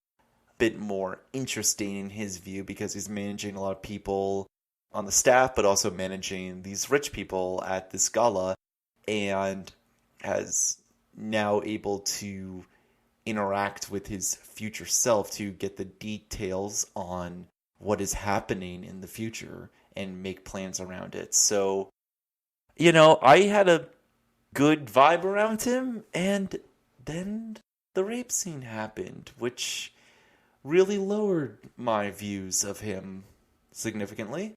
a bit more interesting in his view, because he's managing a lot of people on the staff, but also managing these rich people at this gala, and has now able to interact with his future self to get the details on what is happening in the future and make plans around it. So, you know, I had a good vibe around him, and then the rape scene happened, which really lowered my views of him significantly.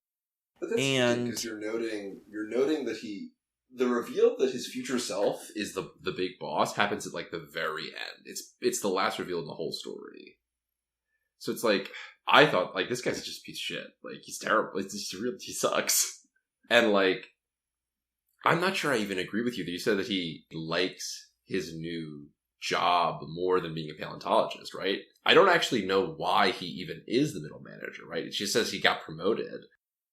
But that's because you're noting that the reveal that his future self is the big boss happens at like the very end. It's the last reveal in the whole story. So it's like, I thought, like, this guy's just a piece of shit. Like, he's terrible. He sucks. And like, I'm not sure I even agree with you that you said that he likes his new job more than being a paleontologist, right? I don't actually know why he even is the middle manager, right? It just says he got promoted.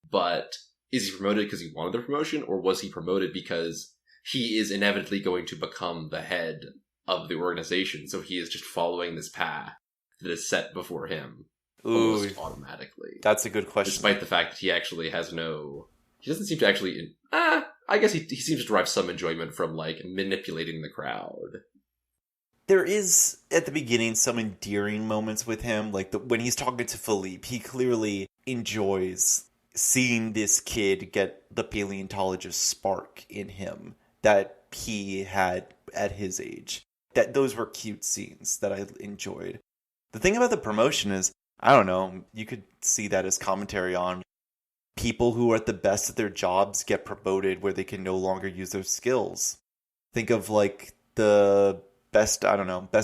But is he promoted because he wanted the promotion, or was he promoted because he is inevitably going to become the head of the organization, so he is just following this path that is set before him almost automatically? That's a good question. Despite the fact that he actually has he doesn't seem to actually... I guess he seems to derive some enjoyment from, like, manipulating the crowd. There is, at the beginning, some endearing moments with him. Like, when he's talking to Philippe, he clearly enjoys seeing this kid get the paleontologist spark in him that he had at his age. Those were cute scenes that I enjoyed. The thing about the promotion is, I don't know, you could see that as commentary on people who are at the best at their jobs get promoted where they can no longer use their skills. Think of like the best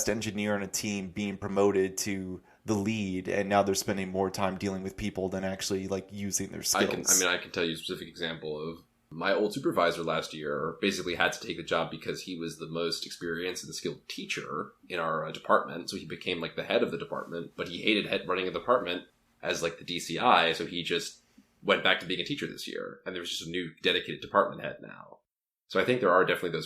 engineer in a team being promoted to the lead, and now they're spending more time dealing with people than actually like using their skills. I can tell you a specific example of my old supervisor last year basically had to take the job because he was the most experienced and skilled teacher in our department. So he became like the head of the department, but he hated running a department as like the DCI. So he just went back to being a teacher this year, and there was just a new dedicated department head now. So I think there are definitely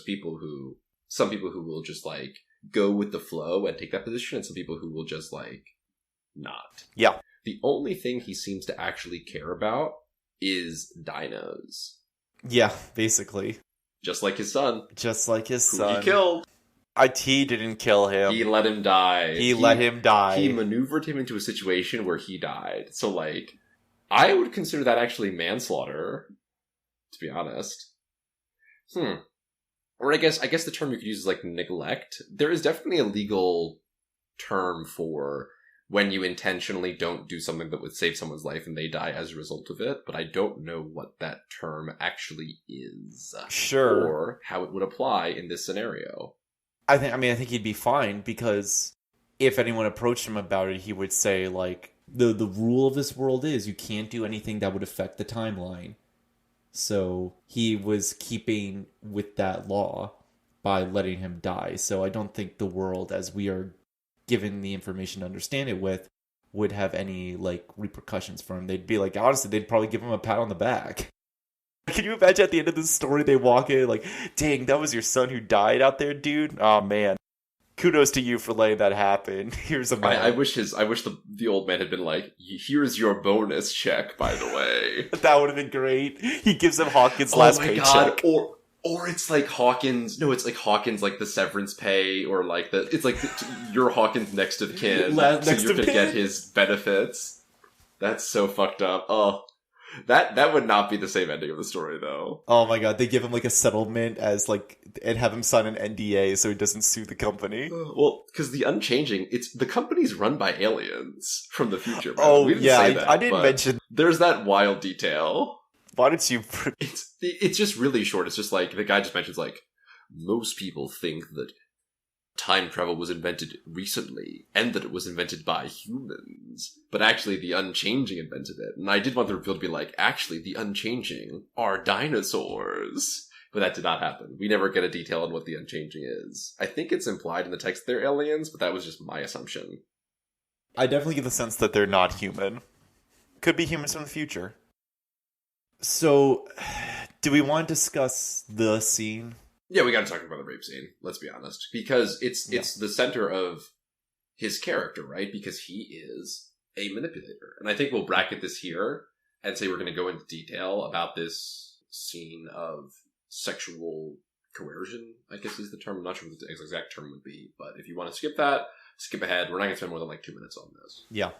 some people who will just like go with the flow and take that position, and some people who will just like not. Yeah. The only thing he seems to actually care about is dinos. Yeah, basically. Just like his son. Who he killed. IT didn't kill him. He let him die. He let him die. He maneuvered him into a situation where he died. So, like, I would consider that actually manslaughter, to be honest. Or I guess the term you could use is, like, neglect. There is definitely a legal term for when you intentionally don't do something that would save someone's life and they die as a result of it, but I don't know what that term actually is. Sure. Or how it would apply in this scenario. I think he'd be fine, because if anyone approached him about it, he would say, like, the rule of this world is you can't do anything that would affect the timeline. So he was keeping with that law by letting him die. So I don't think the world, as we are given the information to understand it with, would have any, like, repercussions for him. They'd be like, honestly, they'd probably give him a pat on the back. Can you imagine at the end of this story, they walk in like, dang, that was your son who died out there, dude? Oh, man. Kudos to you for letting that happen. Here's a man. I wish the old man had been like, here's your bonus check, by the way. That would have been great. He gives him Hawkins' last paycheck. God. Or it's like Hawkins, no, it's like Hawkins, like the severance pay, or like it's like you're Hawkins next to the kid, so you could get his benefits. That's so fucked up. Oh, that would not be the same ending of the story, though. Oh my god, they give him like a settlement as like, and have him sign an NDA so he doesn't sue the company. Well, because the Unchanging, the company's run by aliens from the future. Bro. Oh yeah, I didn't mention. There's that wild detail. Why did you? It's just really short. It's just like the guy just mentions like, most people think that time travel was invented recently and that it was invented by humans, but actually the Unchanging invented it. And I did want the reveal to be like, actually the Unchanging are dinosaurs, but that did not happen. We never get a detail on what the Unchanging is. I think it's implied in the text they're aliens, but that was just my assumption. I definitely get the sense that they're not human. Could be humans from the future. So, do we want to discuss the scene? Yeah, we gotta talk about the rape scene, let's be honest. Because it's the center of his character, right? Because he is a manipulator. And I think we'll bracket this here and say we're gonna go into detail about this scene of sexual coercion, I guess is the term. I'm not sure what the exact term would be, but if you want to skip that, skip ahead. We're not gonna spend more than like 2 minutes on this. Yeah.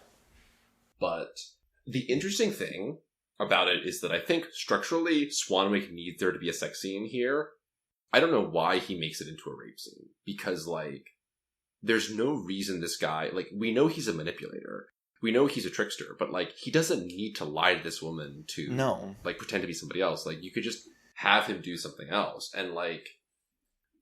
But the interesting thing about it is that I think structurally Swanwick needs there to be a sex scene here. I don't know why he makes it into a rape scene, because like there's no reason this guy, like, we know he's a manipulator, we know he's a trickster, but like he doesn't need to lie to this woman to like pretend to be somebody else. Like, you could just have him do something else. And like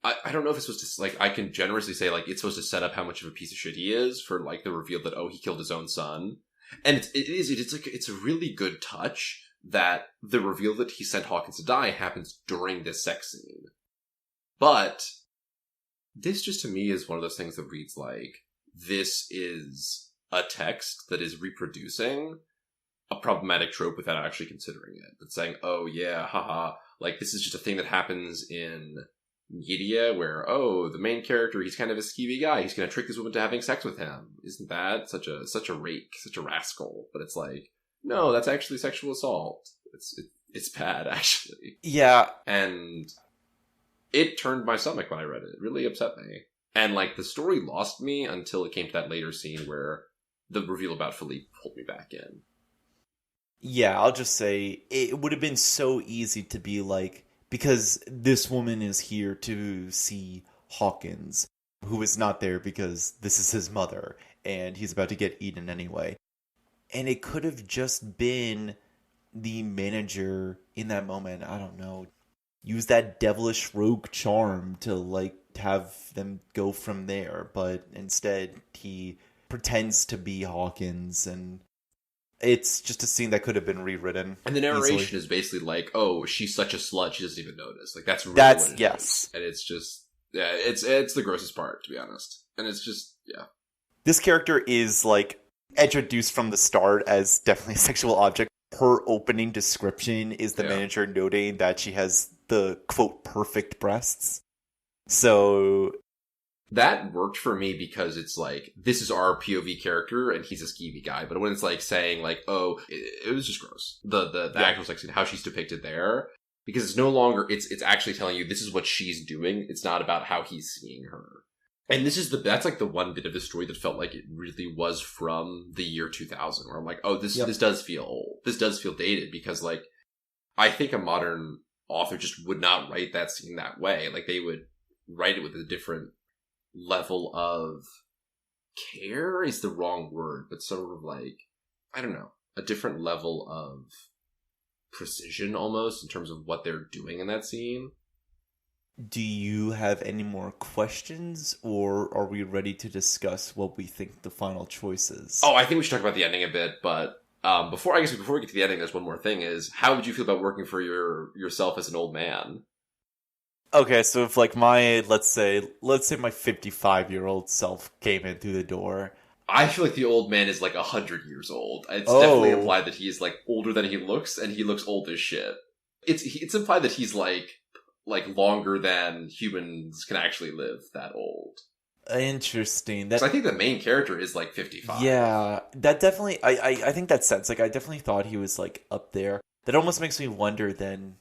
I don't know if it's supposed to, like, I can generously say like it's supposed to set up how much of a piece of shit he is for like the reveal that, oh, he killed his own son. And it's a really good touch that the reveal that he sent Hawkins to die happens during this sex scene. But this just to me is one of those things that reads like, this is a text that is reproducing a problematic trope without actually considering it. It's saying, oh yeah, haha, like this is just a thing that happens in media where, oh, the main character, he's kind of a skeevy guy, he's going to trick this woman to having sex with him. Isn't that such a rake, such a rascal? But it's like, no, that's actually sexual assault. It's bad, actually. Yeah. And it turned my stomach when I read it. It really upset me. And like the story lost me until it came to that later scene where the reveal about Philippe pulled me back in. Yeah, I'll just say it would have been so easy to be like, because this woman is here to see Hawkins, who is not there because this is his mother, and he's about to get eaten anyway. And it could have just been the manager in that moment, I don't know, use that devilish rogue charm to, like, have them go from there. But instead, he pretends to be Hawkins, and it's just a scene that could have been rewritten. And the narration is basically like, oh, she's such a slut, she doesn't even notice. Like, that's really what it is. And it's just, yeah, it's the grossest part, to be honest. And it's just, yeah. This character is, like, introduced from the start as definitely a sexual object. Her opening description is the manager noting that she has the, quote, perfect breasts. So that worked for me because it's like, this is our POV character and he's a skeevy guy. But when it's like saying like, oh, it was just gross. The actual sex scene, how she's depicted there, Because it's no longer, it's actually telling you this is what she's doing. It's not about how he's seeing her. And that's like the one bit of the story that felt like it really was from the year 2000, where I'm like, oh, this does feel old. This does feel dated, because like, I think a modern author just would not write that scene that way. Like, they would write it with a different level of care is the wrong word, but sort of like, I don't know, a different level of precision almost in terms of what they're doing in that scene. Do you have any more questions, or are we ready to discuss what we think the final choice is? Oh, I think we should talk about the ending a bit, but before we get to the ending, there's one more thing: is how would you feel about working for yourself as an old man? Okay, so if like let's say my 55-year-old self came in through the door. I feel like the old man is like 100 years old. It's definitely implied that he is like older than he looks, and he looks old as shit. It's implied that he's like longer than humans can actually live that old. Interesting. So I think the main character is like 55. Yeah, that definitely. I think that sense. Like, I definitely thought he was like up there. That almost makes me wonder then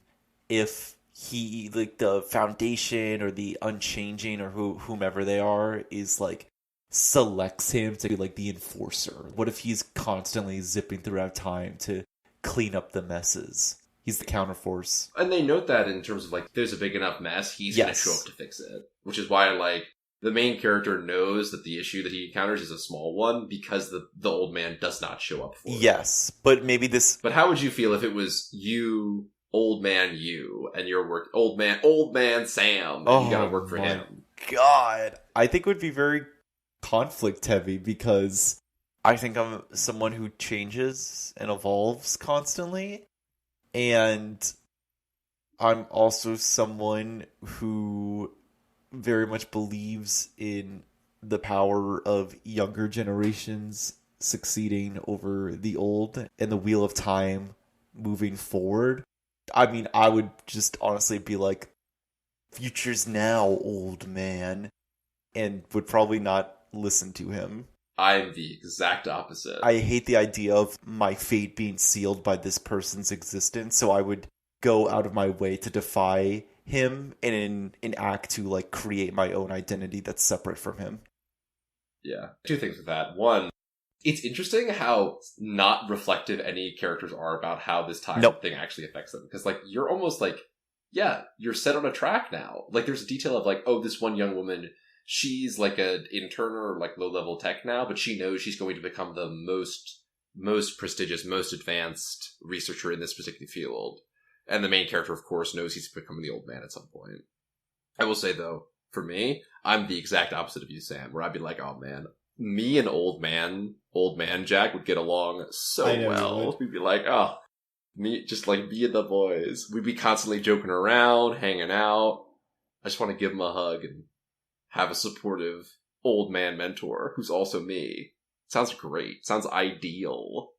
if he, like, the Foundation or the Unchanging or whomever they are, is like selects him to be like the enforcer. What if he's constantly zipping throughout time to clean up the messes? He's the counterforce. And they note that in terms of like, there's a big enough mess, he's going to show up to fix it. Which is why like the main character knows that the issue that he encounters is a small one, because the old man does not show up for it. Yes, but maybe this... But how would you feel if it was you, old man you, and your work, old man Sam, and you gotta work for him? God! I think it would be very conflict heavy, because I think I'm someone who changes and evolves constantly, and I'm also someone who very much believes in the power of younger generations succeeding over the old and the wheel of time moving forward. I mean, I would just honestly be like, future's now, old man, and would probably not listen to him. I'm the exact opposite. I hate the idea of my fate being sealed by this person's existence, so I would go out of my way to defy him and act to like create my own identity that's separate from him. Yeah. Two things with that. One, it's interesting how not reflective any characters are about how this time thing actually affects them. Because like, you're almost like, yeah, you're set on a track now. Like, there's a detail of like, oh, this one young woman, she's like an intern or like low-level tech now, but she knows she's going to become the most prestigious, most advanced researcher in this particular field. And the main character, of course, knows he's becoming the old man at some point. I will say, though, for me, I'm the exact opposite of you, Sam, where I'd be like, oh, man, me and old man Jack would get along so well. We'd be like, oh, just like me and the boys. We'd be constantly joking around, hanging out. I just want to give him a hug and have a supportive old man mentor who's also me. Sounds great. Sounds ideal.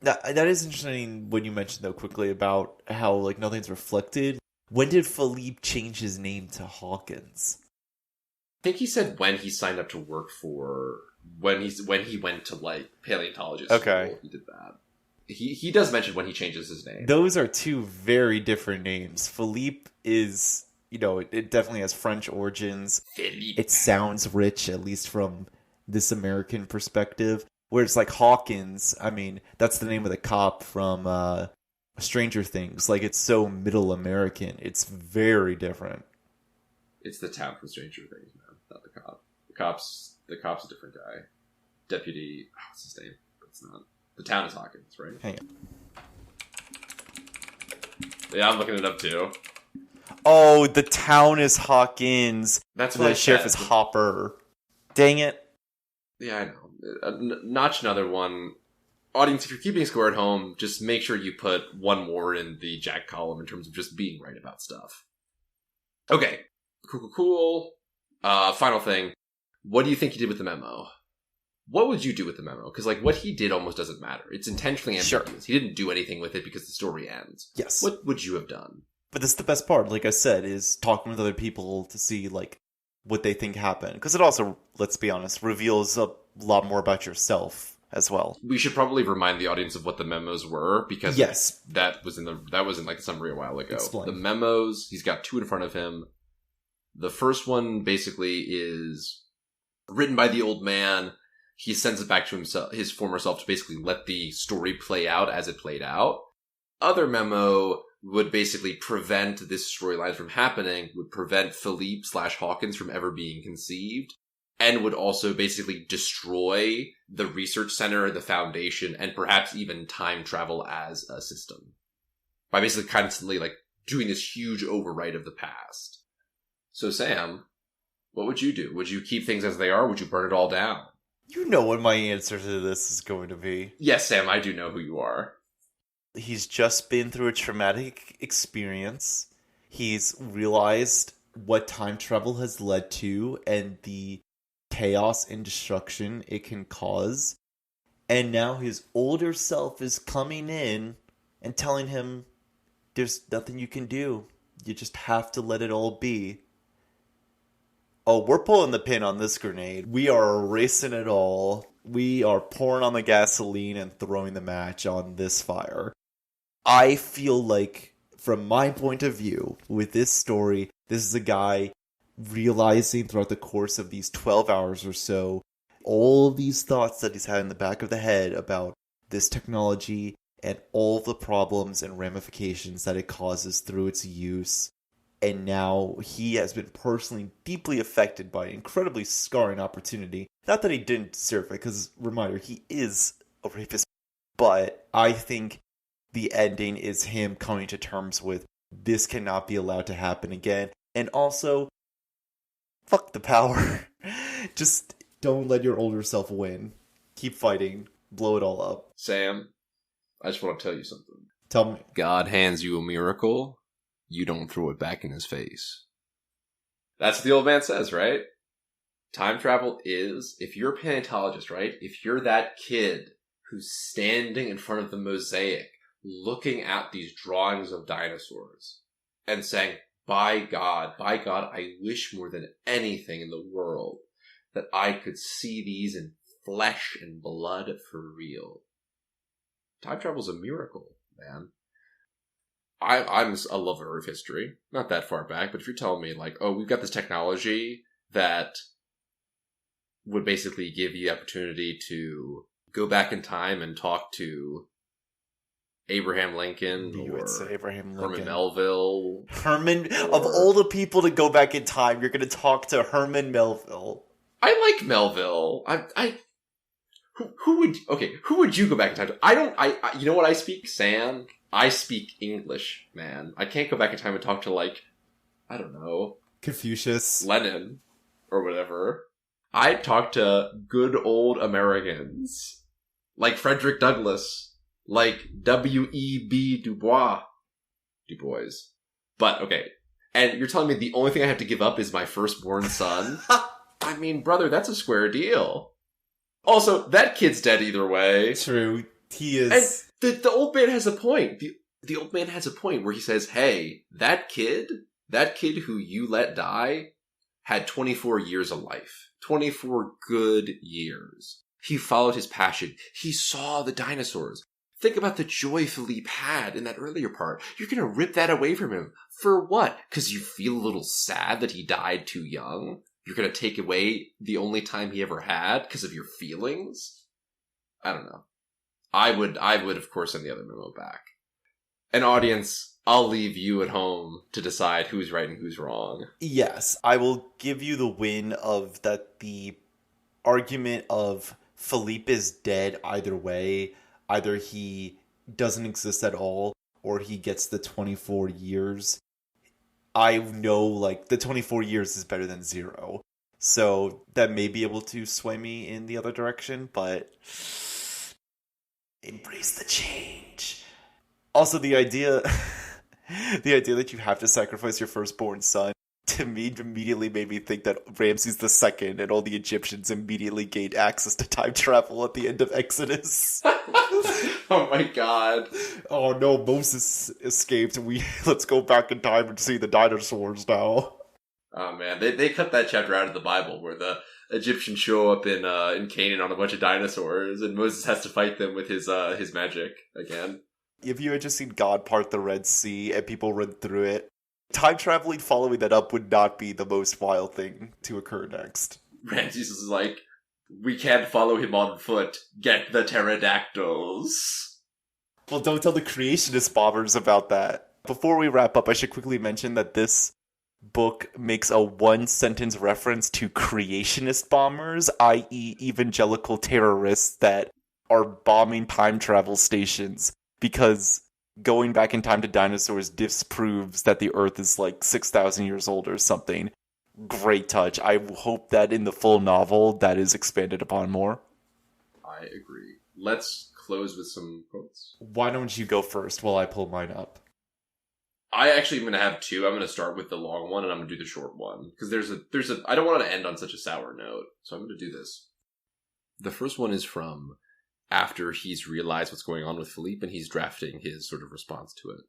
That is interesting when you mentioned, though, quickly about how like nothing's reflected. When did Philippe change his name to Hawkins? I think he said when he signed up to work for when he went to like paleontologist school, he did that. He does mention when he changes his name. Those are two very different names. Philippe is, you know, it definitely has French origins. Philippe. It sounds rich, at least from this American perspective. Where it's like Hawkins, I mean, that's the name of the cop from Stranger Things. Like, it's so middle American. It's very different. It's the town from Stranger Things, man, not the cop. The cop's a different guy. Deputy, what's his name? It's not. The town is Hawkins, right? Hang on. Yeah, I'm looking it up too. Oh, the town is Hawkins. That's what the sheriff is Hopper. Dang it. Yeah, I know. Notch another one. Audience, if you're keeping score at home, just make sure you put one more in the Jack column in terms of just being right about stuff. Okay. Cool. Final thing. What do you think he did with the memo? What would you do with the memo? Because, like, what he did almost doesn't matter. It's intentionally ambiguous. Sure. He didn't do anything with it because the story ends. Yes. What would you have done? But this is the best part, like I said, is talking with other people to see, like, what they think happened. Because it also, let's be honest, reveals a lot more about yourself as well. We should probably remind the audience of what the memos were, because Yes. that was in like the summary a while ago. Explain. The memos, he's got two in front of him. The first one basically is written by the old man. He sends it back to himself, his former self, to basically let the story play out as it played out. Other memo would basically prevent this storyline from happening, would prevent Philippe/Hawkins from ever being conceived, and would also basically destroy the research center, the foundation, and perhaps even time travel as a system. By basically constantly, like, doing this huge overwrite of the past. So, Sam, what would you do? Would you keep things as they are? Would you burn it all down? You know what my answer to this is going to be. Yes, Sam, I do know who you are. He's just been through a traumatic experience. He's realized what time travel has led to and the chaos and destruction it can cause. And now his older self is coming in and telling him there's nothing you can do. You just have to let it all be. Oh, we're pulling the pin on this grenade. We are erasing it all. We are pouring on the gasoline and throwing the match on this fire. I feel like, from my point of view, with this story, this is a guy realizing throughout the course of these 12 hours or so, all of these thoughts that he's had in the back of the head about this technology and all the problems and ramifications that it causes through its use. And now he has been personally deeply affected by an incredibly scarring opportunity. Not that he didn't deserve it, because, reminder, he is a rapist. But I think the ending is him coming to terms with this cannot be allowed to happen again. And also, fuck the power. Just don't let your older self win. Keep fighting. Blow it all up. Sam, I just want to tell you something. Tell me. God hands you a miracle. You don't throw it back in his face. That's what the old man says, right? Time travel is, if you're a paleontologist, right? If you're that kid who's standing in front of the mosaic, looking at these drawings of dinosaurs, and saying, by God, I wish more than anything in the world that I could see these in flesh and blood for real. Time travel's a miracle, man. I'm a lover of history. Not that far back, but if you're telling me, like, oh, we've got this technology that would basically give you the opportunity to go back in time and talk to Abraham Lincoln, You or would say Abraham Lincoln. Herman Melville. Herman, of all the people to go back in time, you're going to talk to Herman Melville. I like Melville. Who would you go back in time to? I you know what I speak? Sam? I speak English, man. I can't go back in time and talk to, like, I don't know, Confucius. Lenin, or whatever. I talk to good old Americans. Like Frederick Douglass. Like W.E.B. Du Bois. But, okay. And you're telling me the only thing I have to give up is my firstborn son? I mean, brother, that's a square deal. Also, that kid's dead either way. True. He is. And the old man has a point. The old man has a point where he says, hey, that kid who you let die had 24 years of life. 24 good years. He followed his passion. He saw the dinosaurs. Think about the joy Philippe had in that earlier part. You're going to rip that away from him. For what? Because you feel a little sad that he died too young? You're going to take away the only time he ever had because of your feelings? I don't know. I would, of course, send the other memo back. An audience, I'll leave you at home to decide who's right and who's wrong. Yes, I will give you the win of that the argument of Philippe is dead either way. Either he doesn't exist at all, or he gets the 24 years. I know, like, the 24 years is better than 0. So that may be able to sway me in the other direction, but embrace the change. Also, the idea that you have to sacrifice your firstborn son, to me, immediately made me think that Ramses II and all the Egyptians immediately gained access to time travel at the end of Exodus. Oh my god. Oh no, Moses escaped. Let's go back in time and see the dinosaurs now. Oh man, they cut that chapter out of the Bible where the Egyptians show up in Canaan on a bunch of dinosaurs, and Moses has to fight them with his magic again. If you had just seen God part the Red Sea and people run through it, time traveling following that up would not be the most wild thing to occur next. Ramses is like, we can't follow him on foot. Get the pterodactyls. Well, don't tell the creationist bombers about that. Before we wrap up, I should quickly mention that this book makes a one-sentence reference to creationist bombers, i.e. evangelical terrorists that are bombing time travel stations, because going back in time to dinosaurs disproves that the Earth is like 6,000 years old or something. Great touch. I hope that in the full novel that is expanded upon more. I agree. Let's close with some quotes. Why don't you go first while I pull mine up? I actually am going to have two. I'm going to start with the long one, and I'm going to do the short one. Because there's a I don't want to end on such a sour note, so I'm going to do this. The first one is from after he's realized what's going on with Philippe, and he's drafting his sort of response to it.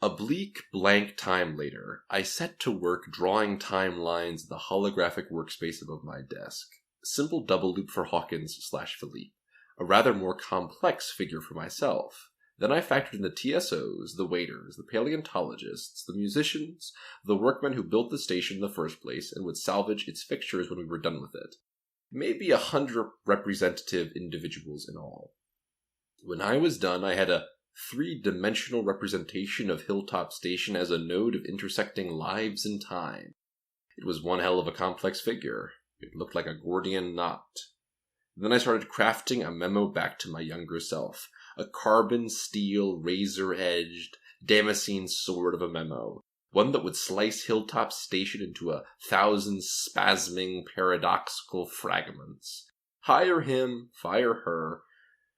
A bleak, blank time later, I set to work drawing timelines in the holographic workspace above my desk. Simple double loop for Hawkins/Philippe. A rather more complex figure for myself. Then I factored in the TSOs, the waiters, the paleontologists, the musicians, the workmen who built the station in the first place and would salvage its fixtures when we were done with it. Maybe 100 representative individuals in all. When I was done, I had a three-dimensional representation of Hilltop Station as a node of intersecting lives and time. It was one hell of a complex figure. It looked like a Gordian knot. Then I started crafting a memo back to my younger self. A carbon steel, razor-edged, Damascene sword of a memo. One that would slice Hilltop Station into 1,000 spasming, paradoxical fragments. Hire him, fire her.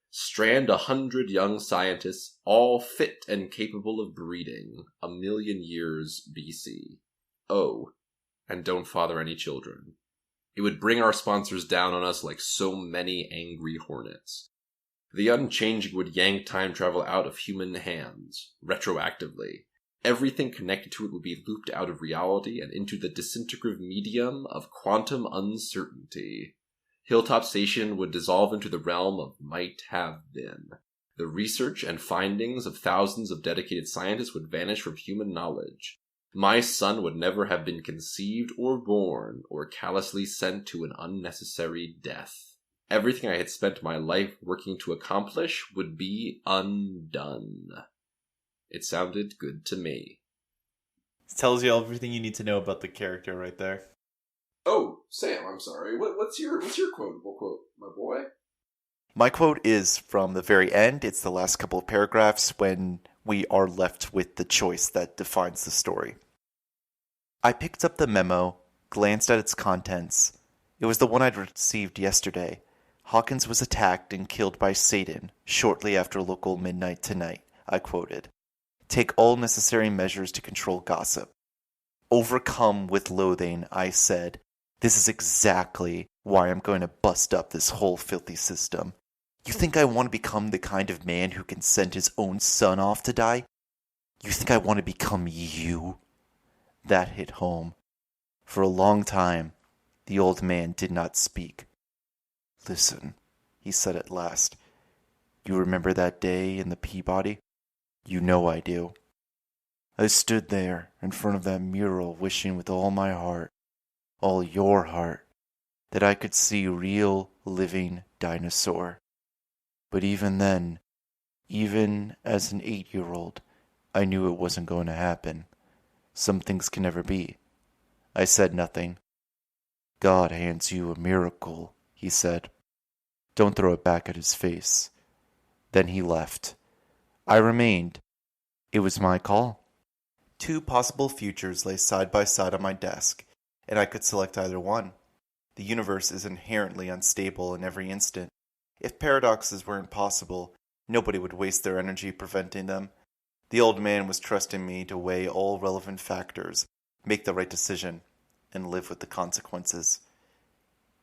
Strand 100 young scientists, all fit and capable of breeding, 1,000,000 years BC. Oh, and don't father any children. It would bring our sponsors down on us like so many angry hornets. The unchanging would yank time travel out of human hands, retroactively. Everything connected to it would be looped out of reality and into the disintegrative medium of quantum uncertainty. Hilltop Station would dissolve into the realm of might have been. The research and findings of thousands of dedicated scientists would vanish from human knowledge. My son would never have been conceived or born, or callously sent to an unnecessary death. Everything I had spent my life working to accomplish would be undone. It sounded good to me. It tells you everything you need to know about the character right there. Oh, Sam, I'm sorry. What's your quotable quote, my boy? My quote is from the very end. It's the last couple of paragraphs when we are left with the choice that defines the story. I picked up the memo, glanced at its contents. It was the one I'd received yesterday. Hawkins was attacked and killed by Satan shortly after local midnight tonight, I quoted. Take all necessary measures to control gossip. Overcome with loathing, I said, this is exactly why I'm going to bust up this whole filthy system. You think I want to become the kind of man who can send his own son off to die? You think I want to become you? That hit home. For a long time, the old man did not speak. Listen, he said at last. You remember that day in the Peabody? You know I do. I stood there in front of that mural wishing with all my heart, all your heart, that I could see real living dinosaur. But even then, even as an 8-year-old, I knew it wasn't going to happen. Some things can never be. I said nothing. God hands you a miracle, he said. Don't throw it back at his face. Then he left. I remained. It was my call. 2 possible futures lay side by side on my desk, and I could select either one. The universe is inherently unstable in every instant. If paradoxes were impossible, nobody would waste their energy preventing them. The old man was trusting me to weigh all relevant factors, make the right decision, and live with the consequences.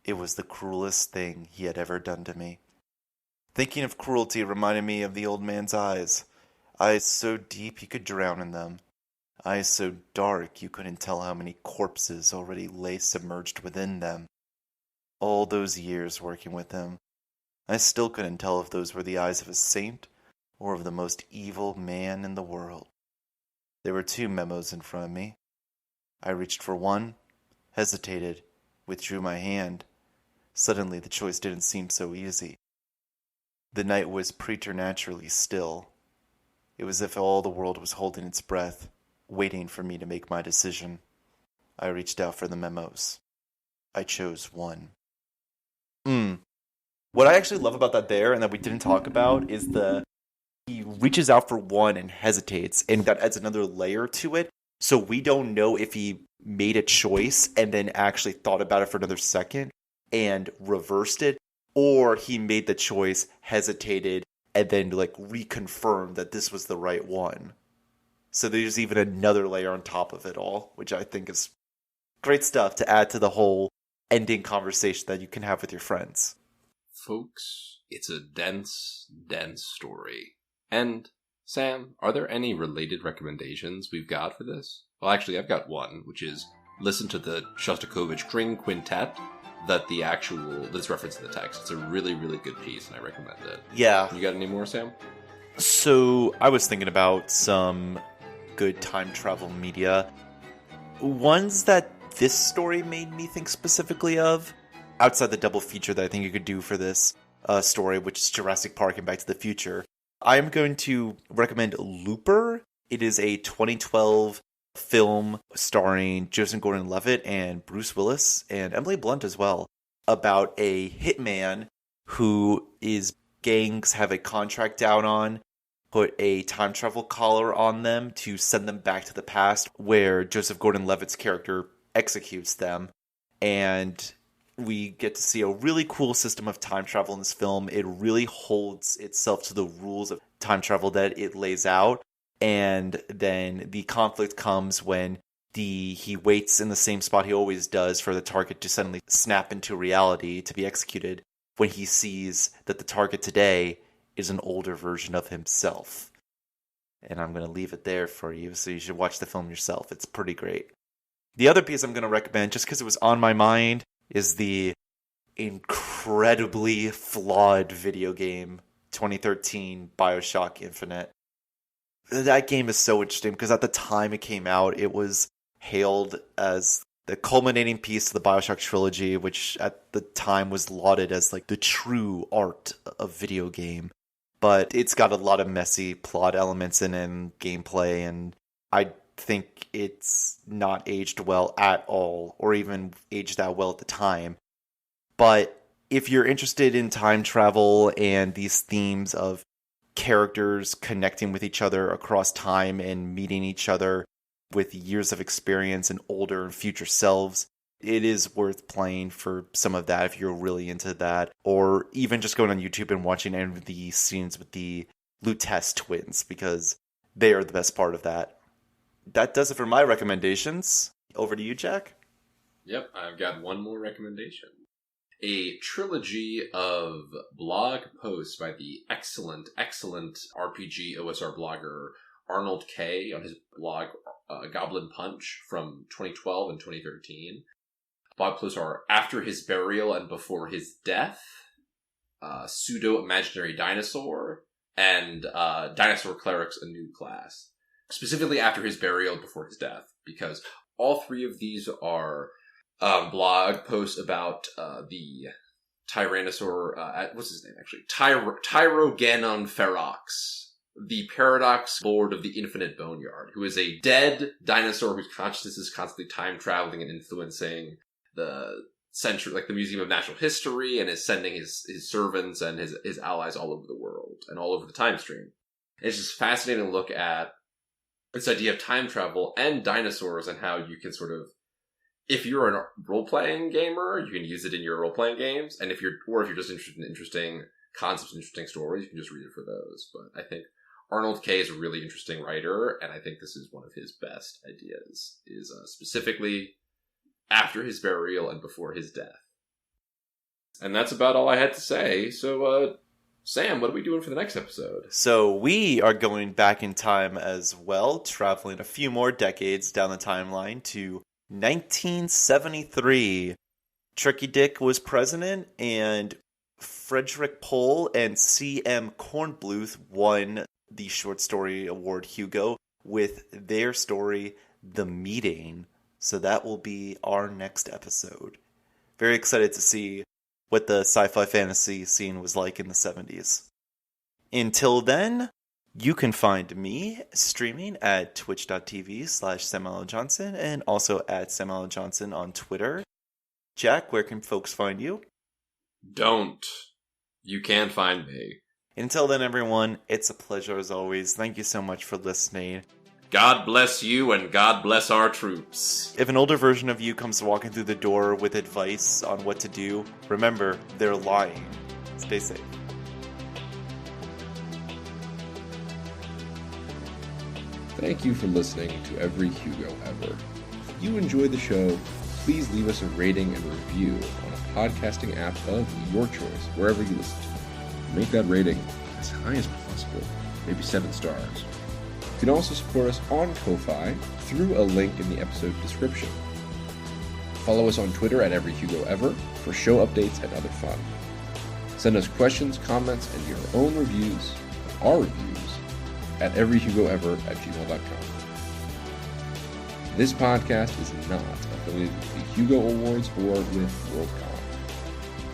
It was the cruelest thing he had ever done to me. Thinking of cruelty reminded me of the old man's eyes so deep he could drown in them. eyes so dark you couldn't tell how many corpses already lay submerged within them. All those years working with him, I still couldn't tell if those were the eyes of a saint or of the most evil man in the world. There were 2 memos in front of me. I reached for one, hesitated, withdrew my hand. Suddenly the choice didn't seem so easy. The night was preternaturally still. It was as if all the world was holding its breath, waiting for me to make my decision. I reached out for the memos. I chose one. What I actually love about that there, and that we didn't talk about, is he reaches out for one and hesitates, and that adds another layer to it. So we don't know if he made a choice and then actually thought about it for another second and reversed it, or he made the choice, hesitated, and then reconfirmed that this was the right one. So there's even another layer on top of it all, which I think is great stuff to add to the whole ending conversation that you can have with your friends. Folks, it's a dense, dense story. And, Sam, are there any related recommendations we've got for this? Well, actually, I've got one, which is listen to the Shostakovitch String Quintet that's referenced in the text. It's a really, really good piece, and I recommend it. Yeah. You got any more, Sam? So, I was thinking about some good time travel media. Ones that this story made me think specifically of, outside the double feature that I think you could do for this story, which is Jurassic Park and Back to the Future, I'm going to recommend Looper. It is a 2012 film starring Joseph Gordon-Levitt and Bruce Willis and Emily Blunt as well, about a hitman who gangs have a contract out on, put a time travel collar on them to send them back to the past, where Joseph Gordon-Levitt's character executes them. And we get to see a really cool system of time travel in this film. It really holds itself to the rules of time travel that it lays out. And then the conflict comes when he waits in the same spot he always does for the target to suddenly snap into reality to be executed, when he sees that the target today is an older version of himself. And I'm going to leave it there for you, so you should watch the film yourself. It's pretty great. The other piece I'm going to recommend, just because it was on my mind, is the incredibly flawed video game 2013 Bioshock Infinite. That game is so interesting because at the time it came out, it was hailed as the culminating piece of the Bioshock trilogy, which at the time was lauded as the true art of video game. But it's got a lot of messy plot elements in it and gameplay, and I think it's not aged well at all, or even aged that well at the time. But if you're interested in time travel and these themes of characters connecting with each other across time and meeting each other with years of experience and older and future selves, it is worth playing for some of that if you're really into that. Or even just going on YouTube and watching any of the scenes with the Lutece twins, because they are the best part of that. That does it for my recommendations. Over to you, Jack. Yep, I've got one more recommendation. A trilogy of blog posts by the excellent RPG OSR blogger Arnold K. on his blog Goblin Punch from 2012 and 2013. Blog posts are After His Burial and Before His Death, Pseudo-Imaginary Dinosaur, and Dinosaur Clerics, A New Class. Specifically After His Burial and Before His Death, because all three of these are blog posts about the Tyrannosaur, what's his name actually? Tyrogenon ferox, the paradox lord of the infinite boneyard, who is a dead dinosaur whose consciousness is constantly time traveling and influencing the century, the Museum of Natural History, and is sending his servants and his allies all over the world and all over the time stream. It's just fascinating to look at this idea of time travel and dinosaurs and how you can sort of, if you're a role-playing gamer, you can use it in your role-playing games, and if you're just interested in interesting concepts, interesting stories, you can just read it for those. But I think Arnold K. is a really interesting writer, and I think this is one of his best ideas, is specifically After His Burial and Before His Death. And that's about all I had to say, so Sam, what are we doing for the next episode? So we are going back in time as well, traveling a few more decades down the timeline to 1973. Tricky Dick was president, and Frederick Pohl and C.M. Kornbluth won the short story award Hugo with their story, The Meeting. So that will be our next episode. Very excited to see what the sci-fi fantasy scene was like in the 70s. Until then, you can find me streaming at twitch.tv/SamAllenJohnson and also at SamAllenJohnson on Twitter. Jack, where can folks find you? Don't. You can find me. Until then, everyone, it's a pleasure as always. Thank you so much for listening. God bless you and God bless our troops. If an older version of you comes walking through the door with advice on what to do, remember, they're lying. Stay safe. Thank you for listening to Every Hugo Ever. If you enjoy the show, please leave us a rating and review on a podcasting app of your choice, wherever you listen to. Make that rating as high as possible, maybe 7 stars. You can also support us on Ko-Fi through a link in the episode description. Follow us on Twitter at EveryHugoEver for show updates and other fun. Send us questions, comments, and your own reviews of our reviews at everyhugoever@gmail.com. This podcast is not affiliated with the Hugo Awards or with WorldCon.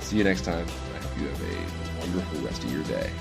See you next time. I hope you have a wonderful rest of your day.